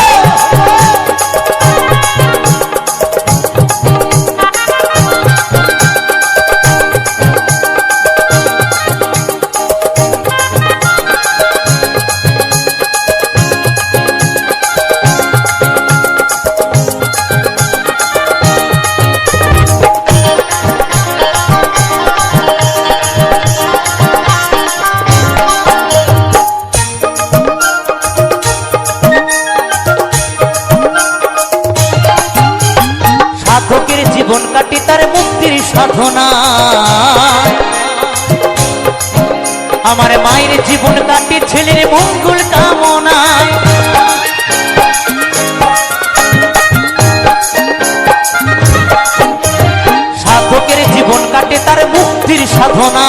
সাধকের জীবন কাটে তার মুক্তির সাধনা, আমার মায়ের জীবন কাটে ছেলের মঙ্গল কামনায়। সাধকের জীবন কাটে তার মুক্তির সাধনা,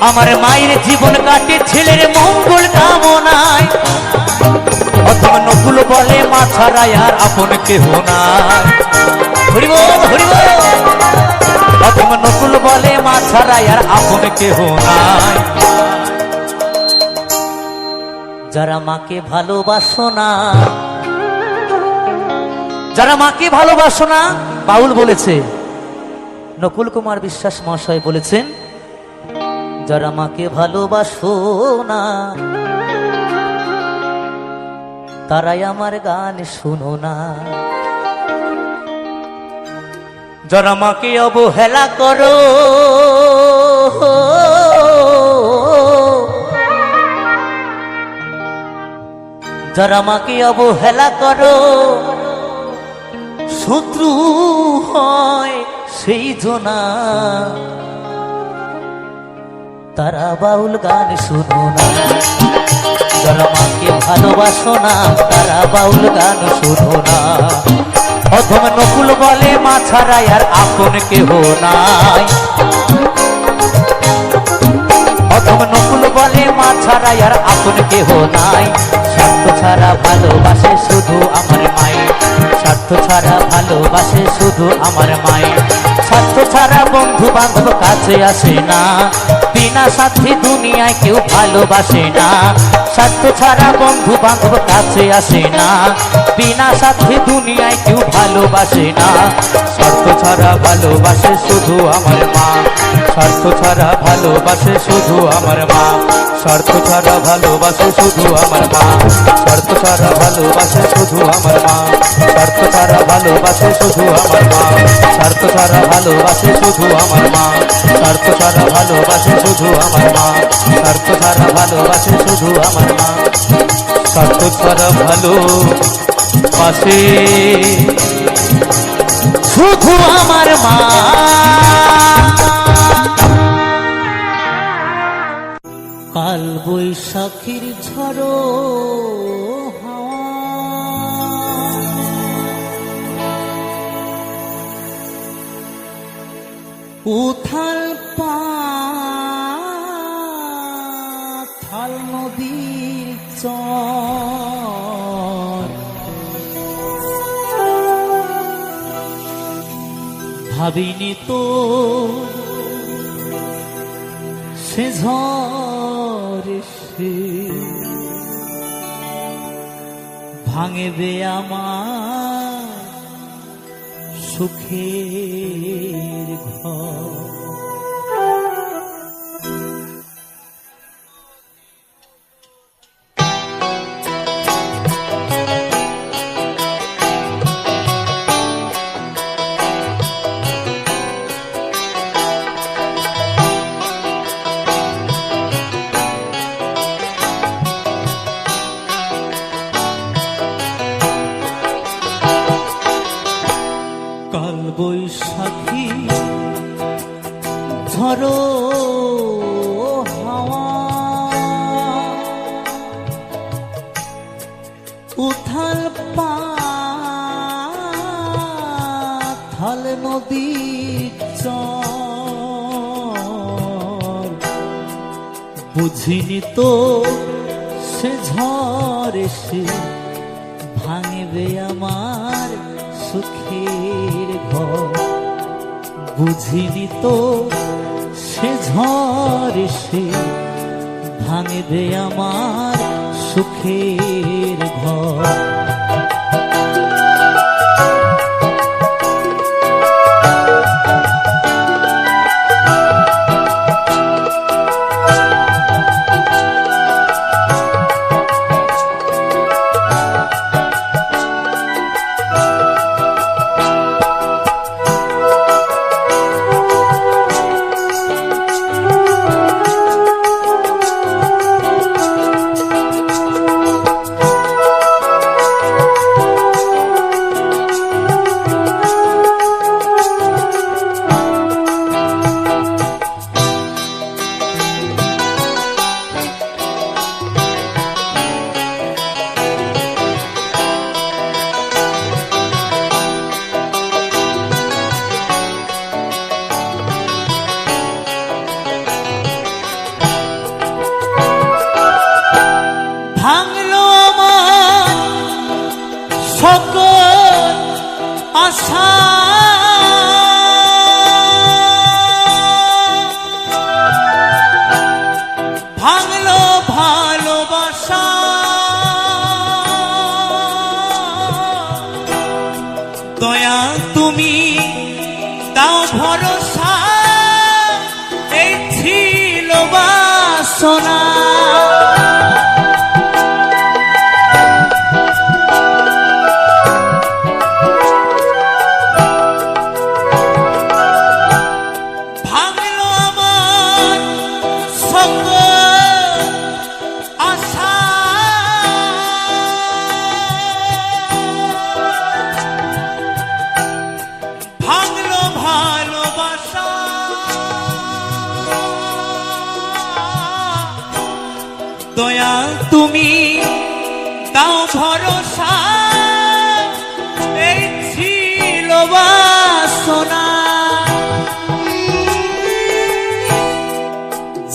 আমার মায়ের জীবন কাটে ছেলের মঙ্গল কামনায়। অথবা নকুল বলে মা ছাড়া আর আপন কেহ নাই। হরি বল, হরি বল। অথবা নকুল বলে মা ছাড়া আর আপন কেহ নাই। যারা মাকে ভালোবাসো না, যারা মাকে ভালোবাসো না, বাউল বলেছে, নকুল কুমার বিশ্বাস মহাশয় বলেছেন, যারা মাকে ভালোবাসো না তারাই আমার গান শুনো না। যারা মাকে অবহেলা করো, যারা মাকে অবহেলা করো, শত্রু হয় সেই জনা, তারা বাউল গান শুনো না। যারা মাকে ভালোবাসো না তারা বাউল গান শুনো না। অথম নকুল বলে মা ছাড়া আর আপন কেহ নাই। অথম নকুল বলে মা ছাড়া আর আপন কেহ নাই। স্বার্থ ছাড়া ভালোবাসে শুধু আমার মায়ের, স্বার্থ ছাড়া ভালোবাসে শুধু আমার মায়ের। স্বার্থ ছাড়া বন্ধু বান্ধব কাছে আসে না, বিনা সাথী দুনিয়ায় কেউ ভালোবাসে না। স্বার্থ ছাড়া বন্ধু বান্ধব কাছে আসে না, বিনা সাথী দুনিয়ায় কেউ ভালোবাসে না। স্বার্থ ছাড়া ভালোবাসে শুধু আমার মা, স্বার্থ ছাড়া ভালোবাসে শুধু আমার মা। স্বার্থ ছাড়া ভালোবাসে শুধু আমার মা, স্বার্থ ছাড়া ভালোবাসে শুধু আমার মা। স্বার্থ ছাড়া ভালোবাসে শুধু আমার মা, স্বার্থ ছাড়া ভালোবাসে শুধু আমার মা। স্বার্থ ছাড়া ভালোবাসে শুধু আমার মা, স্বার্থ ছাড়া ভালোবাসে শুধু আমার মা। স্বার্থ ছাড়া ভালোবাসে শুধু আমার মা। কাল বৈশাখীর ঝড়ো উথাল পাথাল নদীর চর, ভাবিনি তো সে ঝড় সে ভাঙবে আমার সুখের ঘর। কাল বৈশাখী ঝড়ো হাওয়া উথাল পাথাল নদীর চর বুঝিনি তো সে ঝড় এসে ভাঙবে আমার সুখের ঘর বুঝিনি তো সে ঝড় এসে ভাঙবে আমার সুখের ঘর ভাঙলো আমার সকল আশা ভাঙলো ভালোবাসা দয়া তুমি দাও ভরসা এই ছিল বাসনা দয়া তুমি দাও ভরসা এই ছিল বাসনা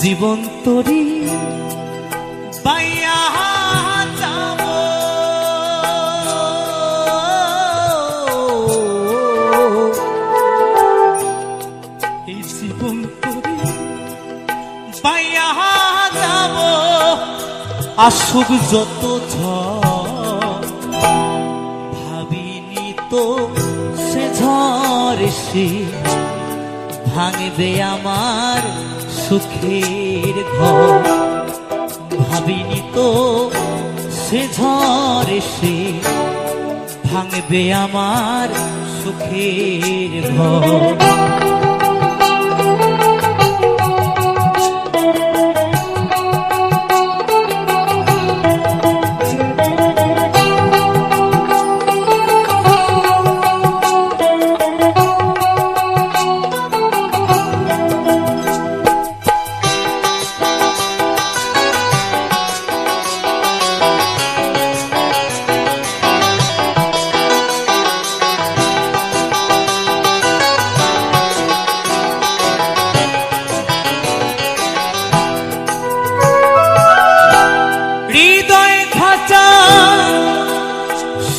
জীবন তরি বাইয়া যাব এই জীবন তরি বাইয়া যাব আসুক যত ঝড় ভাবিনি তো সে ঝড় এসে ভাঙবে আমার সুখের ঘর ভাবিনি তো সে ঝড় এসে ভাঙবে আমার সুখের ঘর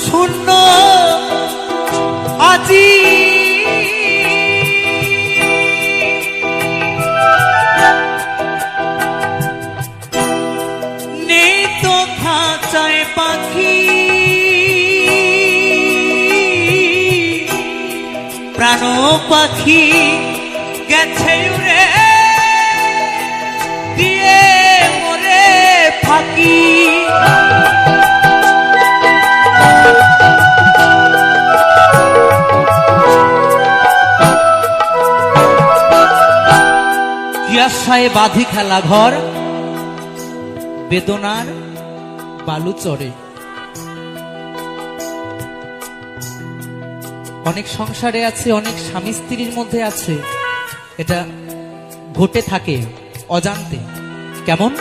শূন্য আজি নেই তো খাঁচায় পাখি প্রাণ পাখি গেছে উড়ে দিয়ে মরে ফাঁকি আশায় বাঁধি খেলা ঘর বেদনার বালু চড়ে অনেক সংসারে আছে, অনেক স্বামী স্ত্রীর মধ্যে আছে, এটা ঘটে থাকে অজান্তে। কেমন?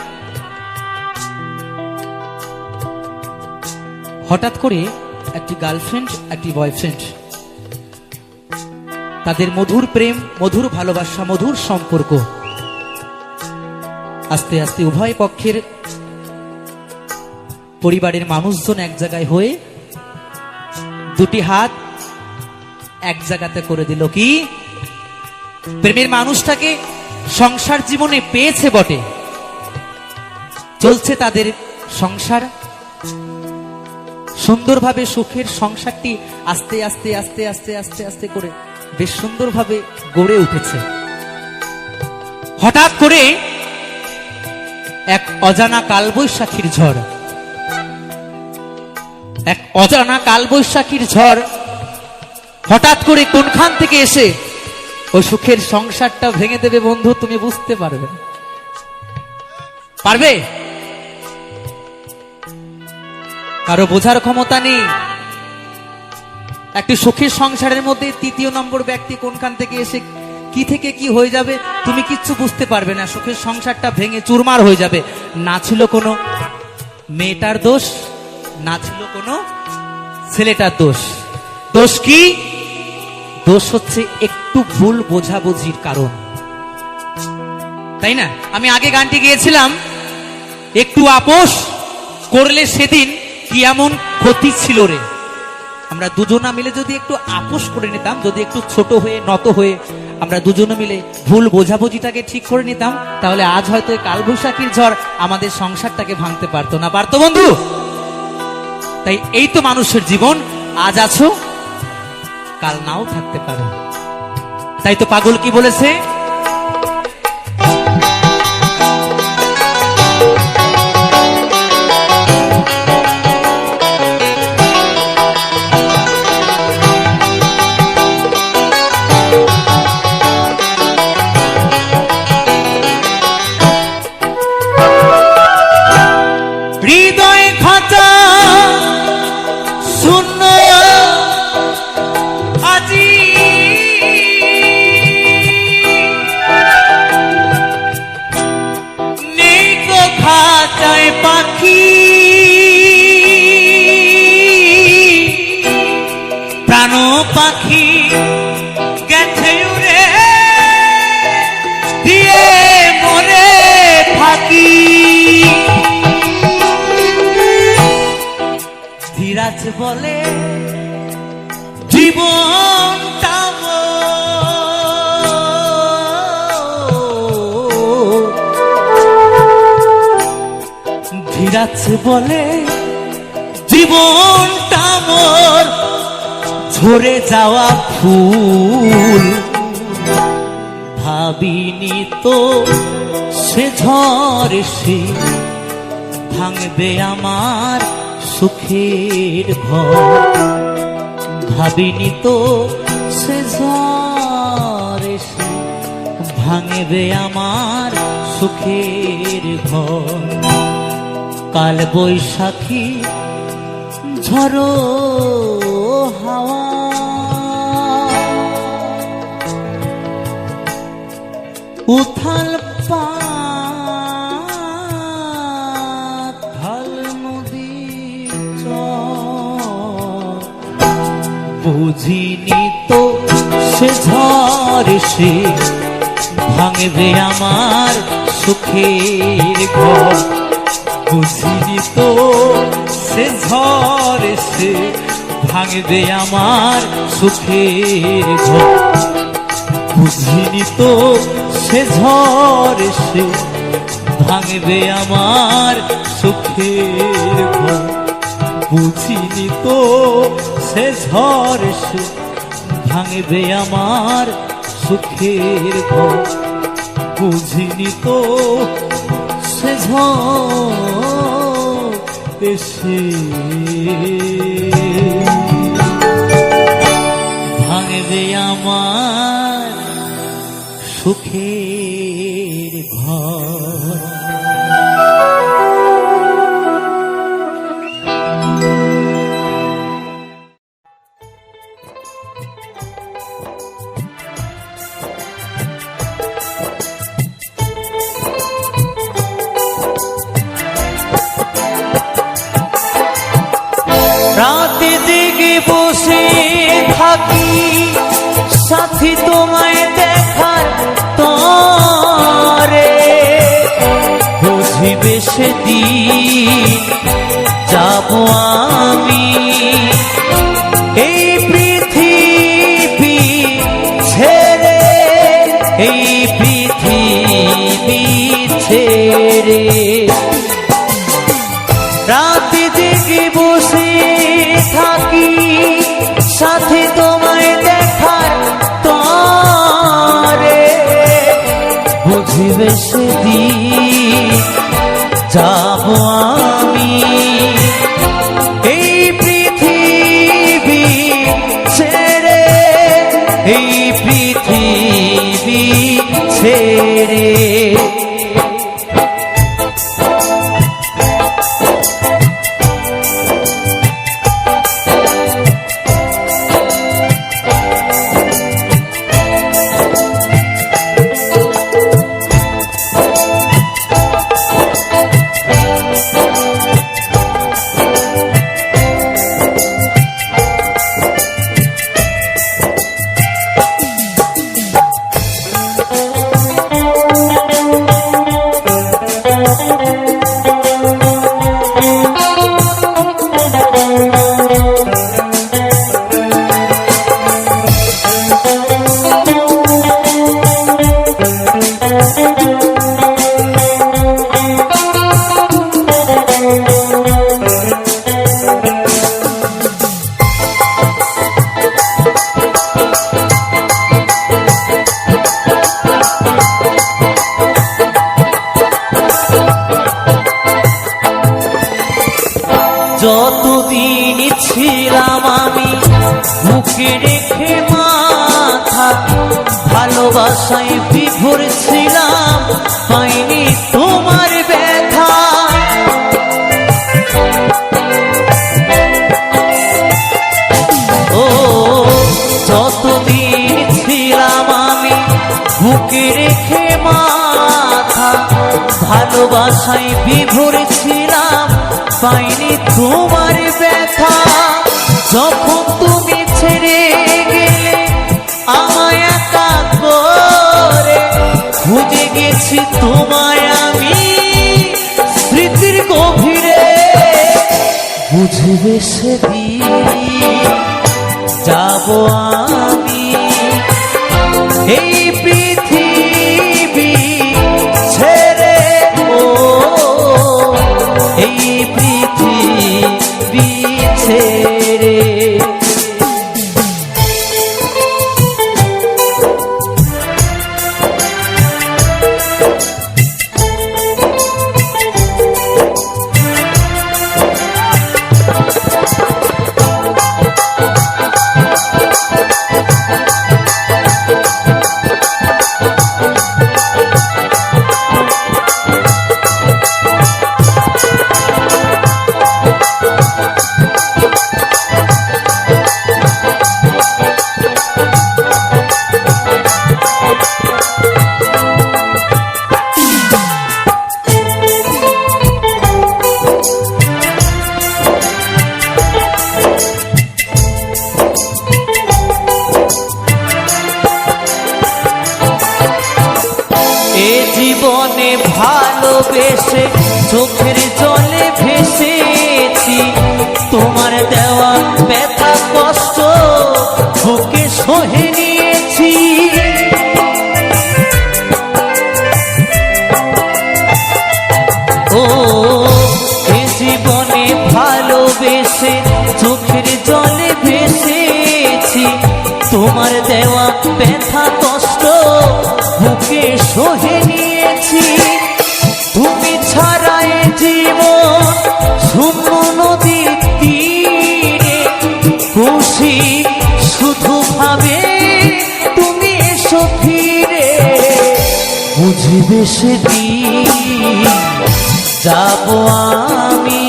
হঠাৎ করে একটি গার্লফ্রেন্ড একটি বয়ফ্রেন্ড, তাদের মধুর প্রেম, মধুর ভালোবাসা, মধুর সম্পর্ক আস্তে আস্তে উভয় পক্ষের পরিবারের মানুষজন এক জায়গায় হয়ে দুটি হাত এক জায়গাতে করে দিল। কি? প্রেমের মানুষটাকে সংসার জীবনে পেয়েছে বটে, চলছে তাদের সংসার সুন্দরভাবে, সুখের সংসারটি আস্তে আস্তে আস্তে আস্তে আস্তে আস্তে করে বেশ সুন্দরভাবে গড়ে উঠেছে। হঠাৎ করে এক অজানা কালবৈশাখীর ঝড়, এক অজানা কালবৈশাখীর ঝড় হঠাৎ করে কোনখান থেকে এসে ওই সুখের সংসারটা ভেঙে দেবে। বন্ধু, তুমি বুঝতে পারবে? পারবে? কারো বোঝার ক্ষমতা নেই। একটি সুখের সংসারের মধ্যে তৃতীয় নম্বর ব্যক্তি কোনখান থেকে এসে কি থেকে কি হয়ে যাবে তুমি কিচ্ছু বুঝতে পারবে না। সুখের সংসারটা ভেঙে চুরমার হয়ে যাবে। না ছিল কোনো মেয়েটার দোষ, না ছিল কোনো ছেলেটার দোষ। দোষ কি? দোষ হচ্ছে একটু ভুল বোঝাবুঝির কারণ, তাই না? আমি আগে গানটি গিয়েছিলাম, একটু আপোষ করলে সেদিন কি এমন ক্ষতি ছিল রে। আমরা দুজনা মিলে যদি একটু আপোষ করে নিতাম, যদি একটু ছোট হয়ে নত হয়ে আমরা দুজনে মিলে ভুল বোঝাবুঝিটাকে ঠিক করে নিতাম, তাহলে আজ হয়তো কালবৈশাখীর ঝড় আমাদের সংসারটাকে ভাঙতে পারতো না। পারতো বন্ধু? তাই এই তো মানুষের জীবন, আজ আছো কাল নাও থাকতে পারো। তাই তো পাগল কি বলেছে? হৃদয় খাঁচা শূন্য আজি, নেই তো খাঁচায় পাখি, প্রাণ পাখি গেছে উড়ে দিয়ে মরে থাকি। ধীরাজ বলে জীবনটা ধীরাজ বলে জীবনটা মোর ঝরে যাওয়া ফুল। ভাবিনি তো সে ঝড় এসে ভাঙবে আমার সুখের ঘর। ভাবিনি তো সে ঝড় এসে ভাঙবে আমার সুখের ঘর। কাল বৈশাখী ঝড়ো হাওয়া উথাল পাথাল নদীর চর, বুঝিনি তো সে ঝড় এসে ভাঙবে আমার সুখের ঘর। বুঝিনি তো সে ঝড় এসে ভাঙবে আমার সুখের ঘর। বুঝিনি তো সে ঝড় এসে ভাঙবে আমার সুখের ঘর। বুঝিনি তো সে ঝড় এসে ভাঙবে আমার সুখের ঘর। বুঝিনি তো সে ঝড় এসে ভাঙবে আমার সুখের ঘর। বসে থাকি সাথী তোমায় দেখার তরে, বুঝিবে সেদিন যাব আমি এই পৃথিবী ছেড়ে, এই পৃথিবী ছেড়ে। রাতে জেগে বসে থাকি সাথে তোমায় দেখার তরে, বুঝিবে সেদিন যাব আমি এই পৃথিবী ছেড়ে, এই পৃথিবী ছেড়ে। যতদিন ছিলাম আমি বুকে রেখে মাথা, ভালোবাসায় বিভোর ছিলাম পাইনি তোমার ব্যথা। ও যতদিন ছিলাম আমি বুকে রেখে মাথা, ভালোবাসায় বিভোর ছিলাম পাইনি তোমার ব্যথা। যখন তুমি ছেড়ে গেলে আমায় একা করে, খুঁজে গেছি তোমায় আমি স্মৃতির গভীরে, বুঝবে সেদিন যাব আমি এই পৃথিবী ছেড়ে, ও এই পৃথিবী ছেড়ে। জীবনে ভালোবেসে চোখের জলে ভেসেছি, তোমার দেওয়া ব্যথা কষ্ট বুকে সহে নিয়েছি। ও এ জীবনে ভালোবেসে চোখের জলে ভেসেছি, তোমার দেওয়া ব্যথা কষ্ট বুকে সহে নিয়েছি। তুমি ছাড়া এ জীবন শূন্য নদীর তীরে, খুশি শুধু ভাবে তুমি এসো ফিরে, বুঝবে সেদিন যাব আমি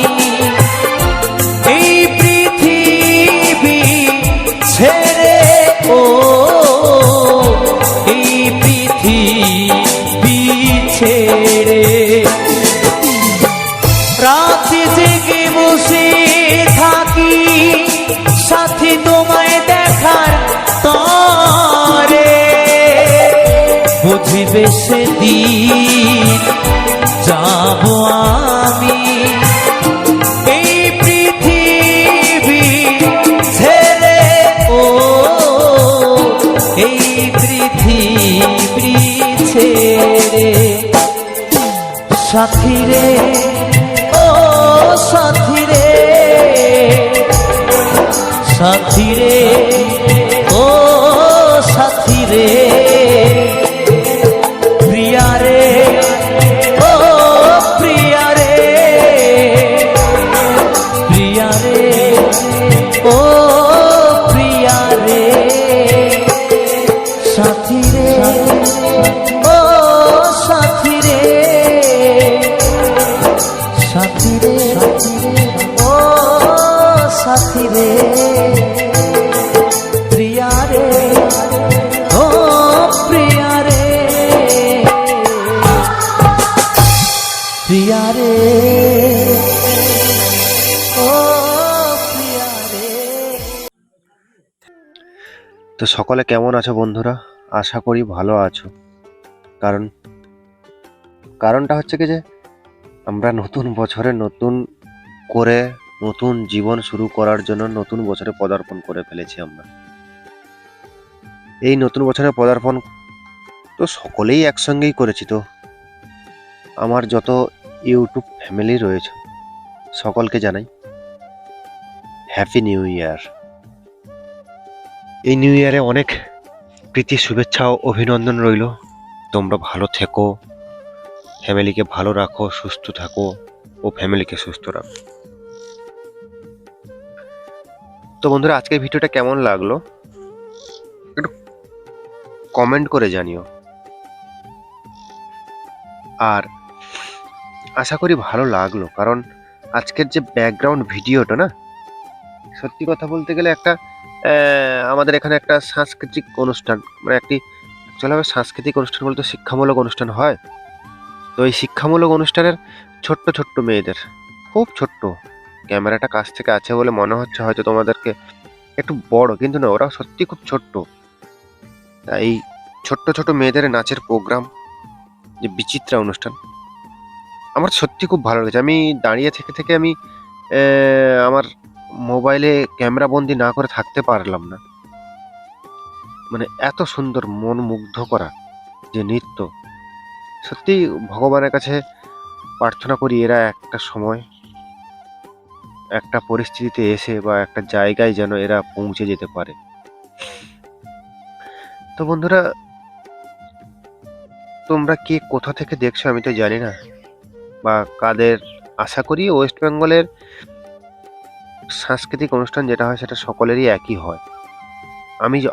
এই পৃথিবী ছেড়ে, ও এই পৃথিবী ছেড়ে। রাতে জেগে বসে থাকি সাথে কবে সেদিন যাব আমি এই পৃথিবী ছেড়ে, ও এই পৃথিবী ছেড়ে। সাথী রে, ও সাথী রে, সাথী রে, ও সাথী রে, প্রিয়া রে, ও প্রিয়া রে, প্রিয়া রে, ও প্রিয়া রে, সাথী রে, ও সাথী রে, সাথী রে, ও সাথী রে, প্রিয়া রে, ও প্রিয়া রে, প্রিয়া রে, ও প্রিয়া রে। তো সকলে কেমন আছো বন্ধুরা? আশা করি ভালো আছো। কারণটা হচ্ছে কি যে আমরা নতুন বছরে নতুন করে নতুন জীবন শুরু করার জন্য নতুন বছরে পদার্পণ করে ফেলেছি আমরা। এই নতুন বছরে পদার্পণ তো সকলেই একসঙ্গেই করেছি। তো আমার যত ইউটিউব ফ্যামিলি রয়েছে সকলকে জানাই হ্যাপি নিউ ইয়ার। এই নিউ ইয়ারে অনেক প্রীতি, শুভেচ্ছা ও অভিনন্দন রইল। তোমরা ভালো থেকো, ফ্যামিলিকে ভালো রাখো, সুস্থ থাকো ও ফ্যামিলিকে সুস্থ রাখো। তো বন্ধুরা, আজকের ভিডিওটা কেমন লাগলো একটু কমেন্ট করে জানিও। আর আশা করি ভালো লাগলো, কারণ আজকের যে ব্যাকগ্রাউন্ড ভিডিওটা না, সত্যি কথা বলতে গেলে একটা আমাদের এখানে একটা সাংস্কৃতিক অনুষ্ঠান, মানে একটি অ্যাকচুয়ালি সাংস্কৃতিক অনুষ্ঠান বলতে শিক্ষামূলক অনুষ্ঠান হয়। তো এই শিক্ষামূলক অনুষ্ঠানের ছোট্ট ছোট্ট মেয়েদের, খুব ছোট্ট, ক্যামেরাটা কাছ থেকে আছে বলে মনে হচ্ছে হয়তো তোমাদেরকে একটু বড়, কিন্তু না, ওরা সত্যি খুব ছোট্ট। এই ছোট্ট ছোট মেয়েদের নাচের প্রোগ্রাম, যে বিচিত্রা অনুষ্ঠান, আমার সত্যি খুব ভালো লেগেছে। আমি দাঁড়িয়ে থেকে থেকে আমি আমার মোবাইলে ক্যামেরা বন্দি না করে থাকতে পারলাম না। মানে এত সুন্দর, মন মুগ্ধ করা যে নৃত্য, সত্যি ভগবানের কাছে প্রার্থনা করি এরা একটা সময় একটা পরিস্থিতিতে এসে বা একটা জায়গায় যেন এরা পৌঁছে যেতে পারে। তো বন্ধুরা, তোমরা কে কোথা থেকে দেখছো আমি তো জানি না, বা কাদের, আশা করি ওয়েস্ট বেঙ্গলের সাংস্কৃতিক অনুষ্ঠান যেটা হয় সেটা সকলেরই একই হয়,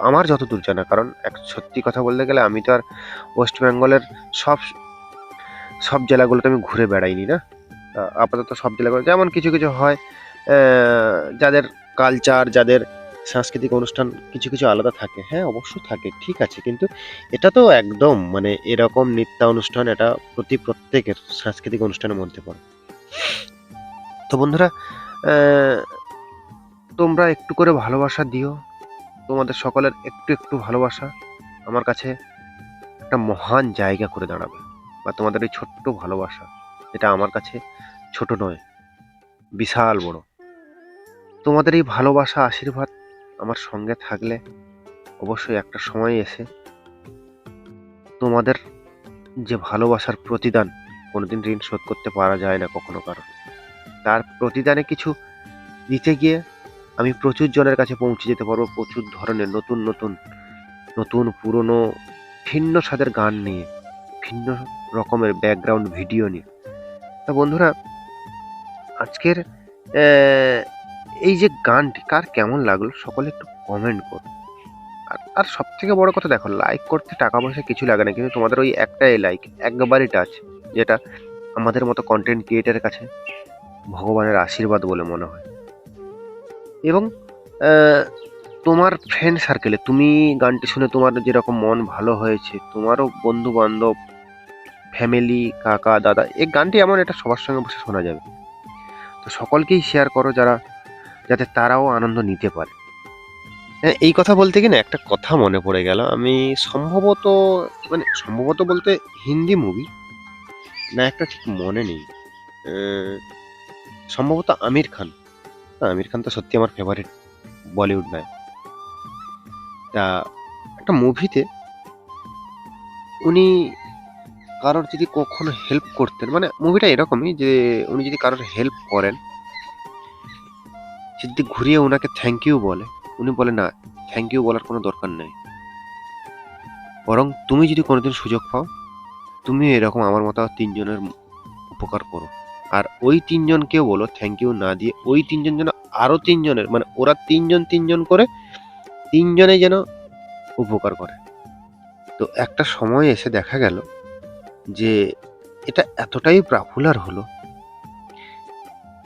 আমার যতদূর জানা। কারণ সত্যি কথা বলতে গেলে আমি তো আর ওয়েস্ট বেঙ্গলের সব সব জেলাগুলোতে আমি ঘুরে বেড়াইনি না। আপাতত সব জেলাগুলো যেমন কিছু কিছু হয়, যাদের কালচার, যাদের সাংস্কৃতিক অনুষ্ঠান কিছু কিছু আলাদা থাকে, হ্যাঁ অবশ্যই থাকে, ঠিক আছে, কিন্তু এটা তো একদম মানে এরকম নৃত্যানুষ্ঠান, এটা প্রত্যেকের সাংস্কৃতিক অনুষ্ঠানের মধ্যে পড়ে। তো বন্ধুরা, তোমরা একটু করে ভালোবাসা দিও। তোমাদের সকলের একটু একটু ভালোবাসা আমার কাছে একটা মহান জায়গা করে দাঁড়াবে, বা তোমাদের এই ছোট্ট ভালোবাসা, এটা আমার কাছে ছোট নয়, বিশাল বড়। তোমাদের এই ভালোবাসা, আশীর্বাদ আমার সঙ্গে থাকলে অবশ্যই একটা সময় এসে তোমাদের যে ভালোবাসার প্রতিদান, কোনোদিন ঋণ শোধ করতে পারা যায় না কখনো কারো, তার প্রতিদানে কিছু দিতে গিয়ে আমি প্রচুর জনের কাছে পৌঁছে যেতে পারবো, প্রচুর ধরনের নতুন নতুন নতুন পুরনো ভিন্ন স্বাদের গান নিয়ে, ভিন্ন রকমের ব্যাকগ্রাউন্ড ভিডিও নিয়ে। তা বন্ধুরা, আজকের এই যে গানটি কার কেমন লাগলো সকলে একটু কমেন্ট করো। আর সব থেকে বড় কথা, দেখো, লাইক করতে টাকা পয়সা কিছু লাগে না, কিন্তু তোমাদের ওই একটাই লাইক, একবারই টাচ, যেটা আমাদের মতো কন্টেন্ট ক্রিয়েটারের কাছে ভগবানের আশীর্বাদ বলে মনে হয়। এবং তোমার ফ্রেন্ড সার্কেলে তুমি গানটি শুনে তোমার যেরকম মন ভালো হয়েছে, তোমারও বন্ধু বান্ধব, ফ্যামিলি, কাকা দাদা, এই গানটি এমন, এটা সবার সঙ্গে বসে শোনা যাবে। তো সকলকেই শেয়ার করো যাতে তারাও আনন্দ নিতে পারে। হ্যাঁ, এই কথা বলতে কি না একটা কথা মনে পড়ে গেল। আমি সম্ভবত, মানে সম্ভবত বলতে হিন্দি মুভি না একটা ঠিক মনে নেই। আহ, সম্ভবত আমির খান। না, আমির খান তো সত্যি আমার ফেভারিট বলিউড নায়ক। তা একটা মুভিতে উনি কারোর যদি কখনো হেল্প করতেন, মানে মুভিটা এরকমই যে উনি যদি কারোর হেল্প করেন, সে যদি ঘুরিয়ে ওনাকে থ্যাংক ইউ বলে, উনি বলে না, থ্যাংক ইউ বলার কোনো দরকার নেই, বরং তুমি যদি কোনোদিন সুযোগ পাও, তুমি এরকম আমার মতো তিনজনের উপকার করো, আর ওই তিনজনকেও বলো থ্যাংক ইউ না দিয়ে ওই তিনজন যেন আরো তিনজনের, মানে ওরা তিনজন তিনজন করে তিনজনে যেন উপকার করে। তো একটা সময় এসে দেখা গেল যে এটা এতটাই পপুলার হলো,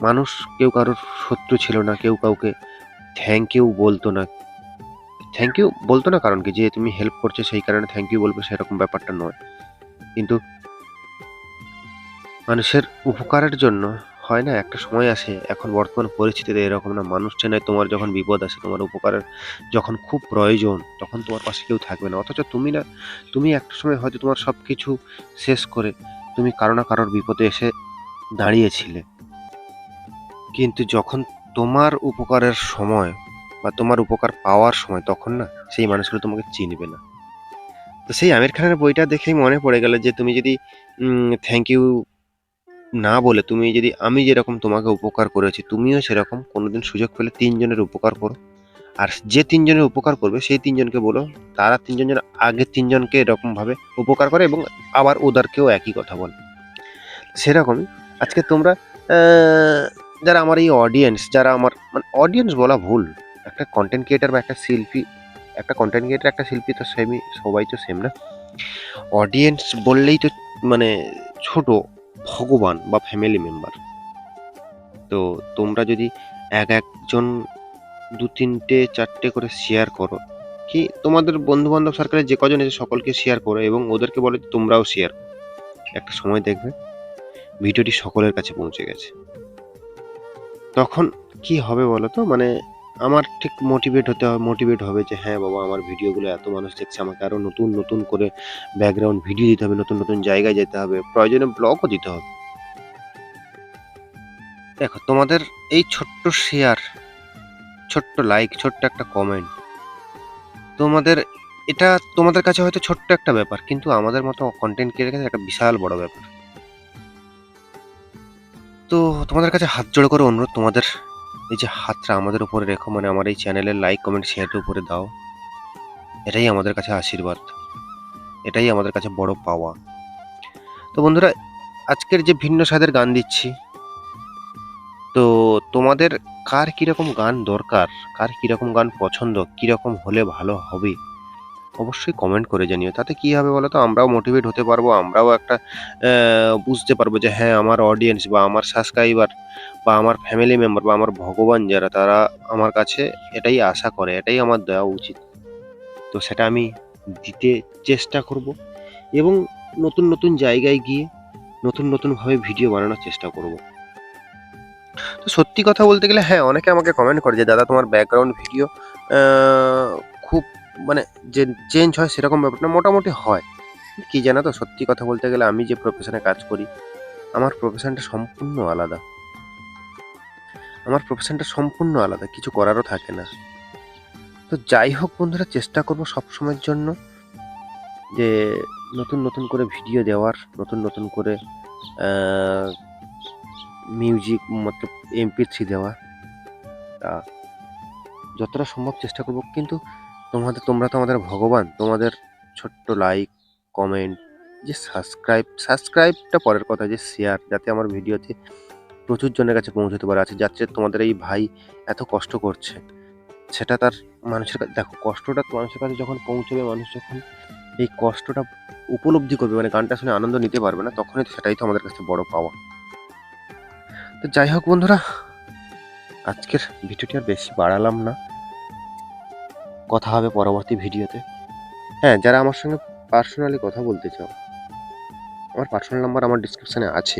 মানুষ কেউ কারোর শত্রু ছিল না, কেউ কাউকে থ্যাংক ইউ বলতো না। থ্যাংক ইউ বলতো না কারণ কি, যে তুমি হেল্প করছো সেই কারণে থ্যাংক ইউ বলবে সেরকম ব্যাপারটা নয়, কিন্তু মানুষের উপকারের জন্য হয় না, একটা সময় আসে, এখন বর্তমান পরিস্থিতিতে এরকম না, মানুষ চেনায় তোমার যখন বিপদ আসে, তোমার উপকারের যখন খুব প্রয়োজন, তখন তোমার পাশে কেউ থাকবে না, অথচ তুমি না, তুমি একটা সময় হয়তো তোমার সব কিছু শেষ করে তুমি কারো না কারোর বিপদে এসে দাঁড়িয়েছিলে, কিন্তু যখন তোমার উপকারের সময় বা তোমার উপকার পাওয়ার সময়, তখন না সেই মানুষগুলো তোমাকে চিনবে না। তো সেই আমির খানের বইটা দেখেই মনে পড়ে গেল যে তুমি যদি থ্যাংক ইউ না বলে, তুমি যদি আমি যেরকম তোমাকে উপকার করেছি, তুমিও সেরকম কোনোদিন সুযোগ পেলে তিনজনের উপকার করো, আর যে তিনজনের উপকার করবে সেই তিনজনকে বলো তারা তিনজন যেন আগে তিনজনকে এরকম ভাবে উপকার করে, এবং আবার ওদেরকেও একই কথা বলে। সেরকমই আজকে তোমরা আহ, যারা আমার এই অডিয়েন্স, যারা আমার মানে অডিয়েন্স বলা ভুল, একটা কন্টেন্ট ক্রিয়েটার বা একটা শিল্পী, একটা কন্টেন্ট ক্রিয়েটার একটা শিল্পী তো সেমই, সবাই তো সেম না। অডিয়েন্স বললেই তো মানে ছোট ভগবান বা ফ্যামিলি মেম্বার। তো তোমরা যদি একজন দু তিনটে চারটে করে শেয়ার করো, কি তোমাদের বন্ধু বান্ধব সার্কেলে যে কজন আছে সকলকে শেয়ার করো, এবং ওদেরকে বলো যে তোমরাও শেয়ার, একটা সময় দেখবে ভিডিওটি সকলের কাছে পৌঁছে গেছে। তখন কি হবে বলো তো, মানে আমার ঠিক মোটিভেট হবে যে হ্যাঁ বাবা, আমার ভিডিওগুলো এত মানুষ দেখছে, আমাকে আরো নতুন নতুন করে ব্যাকগ্রাউন্ড ভিডিও দিতে হবে, নতুন নতুন জায়গায় যেতে হবে, প্রয়োজনে ব্লগও দিতে হবে। দেখো তোমাদের এই ছোট্ট শেয়ার, ছোট্ট লাইক, ছোট্ট একটা কমেন্ট, তোমাদের এটা তোমাদের কাছে হয়তো ছোট্ট একটা ব্যাপার, কিন্তু আমাদের মতো কন্টেন্ট ক্রিয়েটার কাছে একটা বিশাল বড় ব্যাপার। তো তোমাদের কাছে হাত জোড় করে অনুরোধ, তোমাদের এই যে হাতটা আমাদের উপরে রেখো, মানে আমার এই চ্যানেলের লাইক কমেন্ট শেয়ারের উপরে দাও, এটাই আমাদের কাছে আশীর্বাদ, এটাই আমাদের কাছে বড় পাওয়া। তো বন্ধুরা, আজকের যে ভিন্ন স্বাদের গান দিচ্ছি, তো তোমাদের কার কিরকম গান দরকার, কার কিরকম গান পছন্দ, কিরকম হলে ভালো হবে, অবশ্যই কমেন্ট করে জানিও। তাতে কি হবে বলো তো, আমরাও মোটিভেট হতে পারবো, আমরাও একটা বুঝতে পারবো যে হ্যাঁ, আমার অডিয়েন্স বা আমার সাবস্ক্রাইবার বা আমার ফ্যামিলি মেম্বার বা আমার ভগবান যারা, তারা আমার কাছে এটাই আশা করে, এটাই আমার দেওয়া উচিত। তো সেটা আমি দিতে চেষ্টা করব, এবং নতুন নতুন জায়গায় গিয়ে নতুন নতুনভাবে ভিডিও বানানোর চেষ্টা করব। তো সত্যি কথা বলতে গেলে হ্যাঁ, অনেকে আমাকে কমেন্ট করে যে দাদা তোমার ব্যাকগ্রাউন্ড ভিডিও খুব মানে যে চেঞ্জ হয় সেরকম ব্যাপারটা মোটামুটি হয়। কি জানো তো, সত্যি কথা বলতে গেলে আমি যে প্রফেশনে কাজ করি, আমার প্রফেশনটা সম্পূর্ণ আলাদা, আমার প্রফেশনটা সম্পূর্ণ আলাদা, কিছু করারও থাকে না। তো যাই হোক বন্ধুরা, চেষ্টা করব সবসময়ের জন্য যে নতুন নতুন করে ভিডিও দেওয়ার, নতুন নতুন করে মিউজিক মতলব MP3 দেওয়া, তা যতটা সম্ভব চেষ্টা করব। কিন্তু তোমরা তো আমাদের ভগবান, তোমাদের ছোট্ট লাইক কমেন্ট, যে সাবস্ক্রাইবটা পরের কথা, যে শেয়ার, যাতে আমার ভিডিওতে প্রচুর জনের কাছে পৌঁছতে পারে, আছে যাচ্ছে তোমাদের এই ভাই এত কষ্ট করছে, সেটা তার মানুষের কাছে, দেখো কষ্টটা মানুষের কাছে যখন পৌঁছবে, মানুষ যখন এই কষ্টটা উপলব্ধি করবে, মানে গানটা শুনে আনন্দ নিতে পারবে না, তখনই তো সেটাই তো আমাদের কাছে বড় পাওয়া। তো যাই হোক বন্ধুরা, আজকের ভিডিওটি আর বেশি বাড়ালাম না, কথা হবে পরবর্তী ভিডিওতে। হ্যাঁ, যারা আমার সঙ্গে পার্সোনালি কথা বলতে চাও, আমার পার্সোনাল নাম্বার আমার ডিসক্রিপশানে আছে,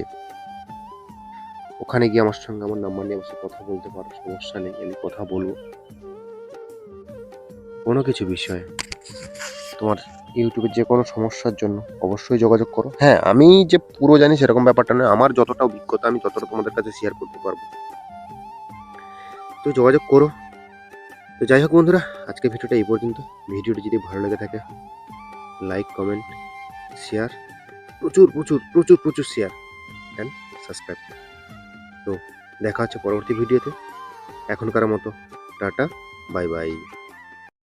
ওখানে গিয়ে আমার সঙ্গে আমার নাম্বার নিয়ে আমার সাথে কথা বলতে পারো, সমস্যা নেই, আমি কথা বলবো। কোনো কিছু বিষয়ে তোমার ইউটিউবের যে কোনো সমস্যার জন্য অবশ্যই যোগাযোগ করো। হ্যাঁ, আমি যে পুরো জানি সেরকম ব্যাপারটা নয়, আমার যতটা অভিজ্ঞতা আমি ততটা তোমাদের কাছে শেয়ার করতে পারবো। তো যোগাযোগ করো। তো যাই হোক বন্ধুরা, আজকে ভিডিওটা এই পর্যন্ত। ভিডিওটি যদি ভালো লেগে থাকে লাইক, কমেন্ট, শেয়ার, প্রচুর প্রচুর প্রচুর প্রচুর শেয়ার অ্যান্ড সাবস্ক্রাইব। তো দেখা হচ্ছে পরবর্তী ভিডিওতে। এখনকার মতো টাটা, বাই বাই।